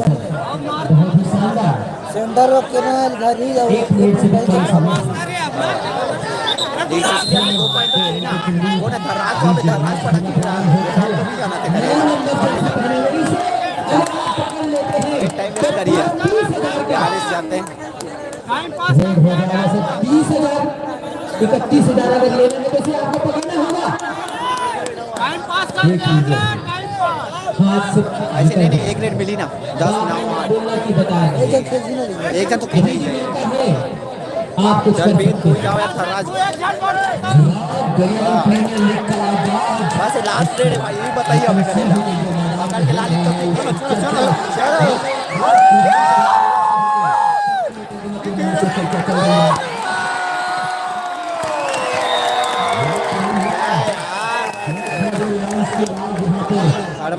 [SPEAKER 1] बहुत ही शानदार
[SPEAKER 7] सेंटर हो के ना घर ही जाओ।
[SPEAKER 1] एक मिनट से भी कम समय
[SPEAKER 2] करिए जाते हैं
[SPEAKER 1] 30,000 31,000 अगर लेने में तो आपको पकड़ना होगा।
[SPEAKER 2] ऐसे नहीं 1 मिनट मिली ना 10 एक जन तो नहीं है
[SPEAKER 1] आप कुछ कर सकते
[SPEAKER 2] जाओ यार थर्राज बस लास्ट डेट है भाई यही बताइए हमें करेगा पकड़ के लाली तो चलो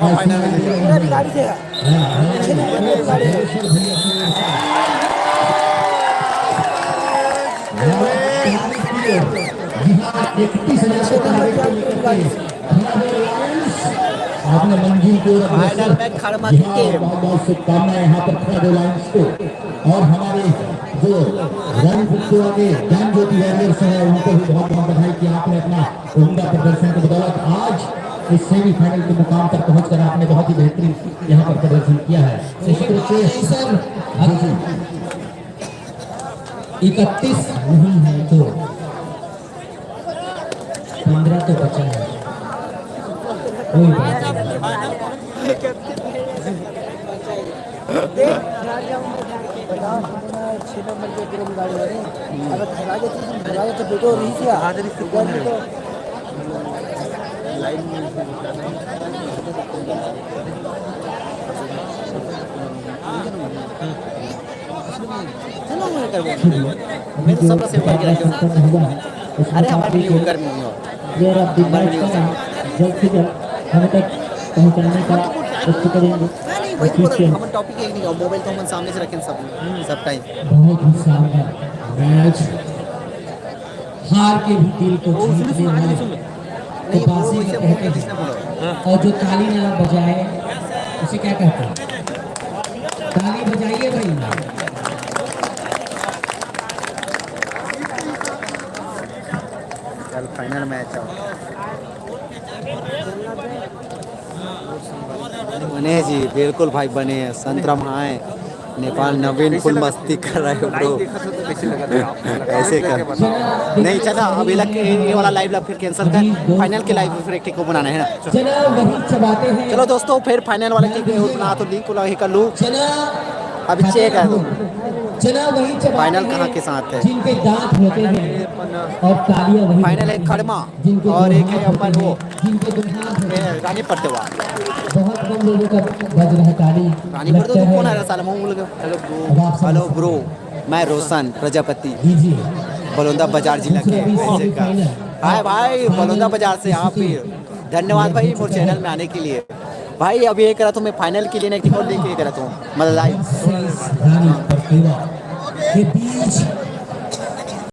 [SPEAKER 2] फाइनल में
[SPEAKER 7] गाड़ी से
[SPEAKER 1] है 31,000 को टारगेट को लेकर के आपने मंजिल को
[SPEAKER 2] फाइनल में खड़मा की टीम।
[SPEAKER 1] बहुत शुभकामनाएं यहाँ पर खड़ा लाइन्स को और हमारे जो रन को आगे ज्ञान ज्योति वॉरियर्स है उनको भी बहुत बहुत बधाई कि आपने अपना उम्दा प्रदर्शन की बदौलत आज इस सेमीफाइनल के मुकाम पर पहुंचकर आपने बहुत ही बेहतरीन यहाँ पर प्रदर्शन किया है। निश्चित रूप से सर 31 नहीं है तो 15 तो बचा है, कोई बात नहीं।
[SPEAKER 7] छह नंबर के पूरे गाड़ी वाले अगर खड़ा जाती तो बेटो नहीं किया
[SPEAKER 2] मैं तो सब से ऊपर गिरा क्यों? अरे हमारे लिए ऊपर में हो
[SPEAKER 3] प्लेयर ऑफ द मैच का जल्द से जल्द हम तक पहुंचाने का कोशिश करेंगे।
[SPEAKER 2] हम टॉपिक एक नहीं मोबाइल तो हम सामने से रखें सब टाइम।
[SPEAKER 3] बहुत ही शानदार मैच, हार के भी दिल को जीतने वाले तो बाजी में कहते हैं। और जो ताली ना बजाए उसे क्या कहते हैं? ताली बजाइए भाई।
[SPEAKER 2] कल फाइनल मैच है। बने जी बिल्कुल भाई बने हैं। संतरम आए नेपाल नवीन फुल मस्ती कर रहे हो ब्रो। ऐसे कर नहीं चला अभी लग ये वाला लाइव फिर कैंसिल कर, फाइनल के लाइव फिर एक को बनाना है ना।
[SPEAKER 3] चलो वही चबाते हैं।
[SPEAKER 2] चलो दोस्तों फिर फाइनल वाले की उतना तो लिंक ही कर लूँ अभी चेक कर दो
[SPEAKER 3] चला वही चबाते
[SPEAKER 2] फाइनल
[SPEAKER 3] हैं
[SPEAKER 2] कहाँ के साथ है।
[SPEAKER 3] जिनके दांत होते हैं और तालियां वही
[SPEAKER 2] फाइनल है खड़मा
[SPEAKER 3] जिनके
[SPEAKER 2] और एक
[SPEAKER 3] दो
[SPEAKER 2] है
[SPEAKER 3] हाथ
[SPEAKER 2] अपन
[SPEAKER 3] होते
[SPEAKER 2] वो
[SPEAKER 3] हैं, जिनके दो हाथ होते हैं।
[SPEAKER 2] रानी पड़तेवा।
[SPEAKER 3] बहुत कम लोगों का बज रहा है ताली।
[SPEAKER 2] रानी पड़ते तो कौन है साला मुंह हेलो हेलो ब्रो मैं रोशन प्रजापति
[SPEAKER 3] दीजिए
[SPEAKER 2] बलौंदा बाजार जिला के ऐसे का। हाय भाई बलौंदा बाजार से आप भी धन्यवाद भाई मोर चैनल में आने के लिए। भाई अभी ये करा तो मैं फाइनल के लिए एक टिकट लेके करा तो मतलब लाइव
[SPEAKER 3] रानी पड़तेवा के बीच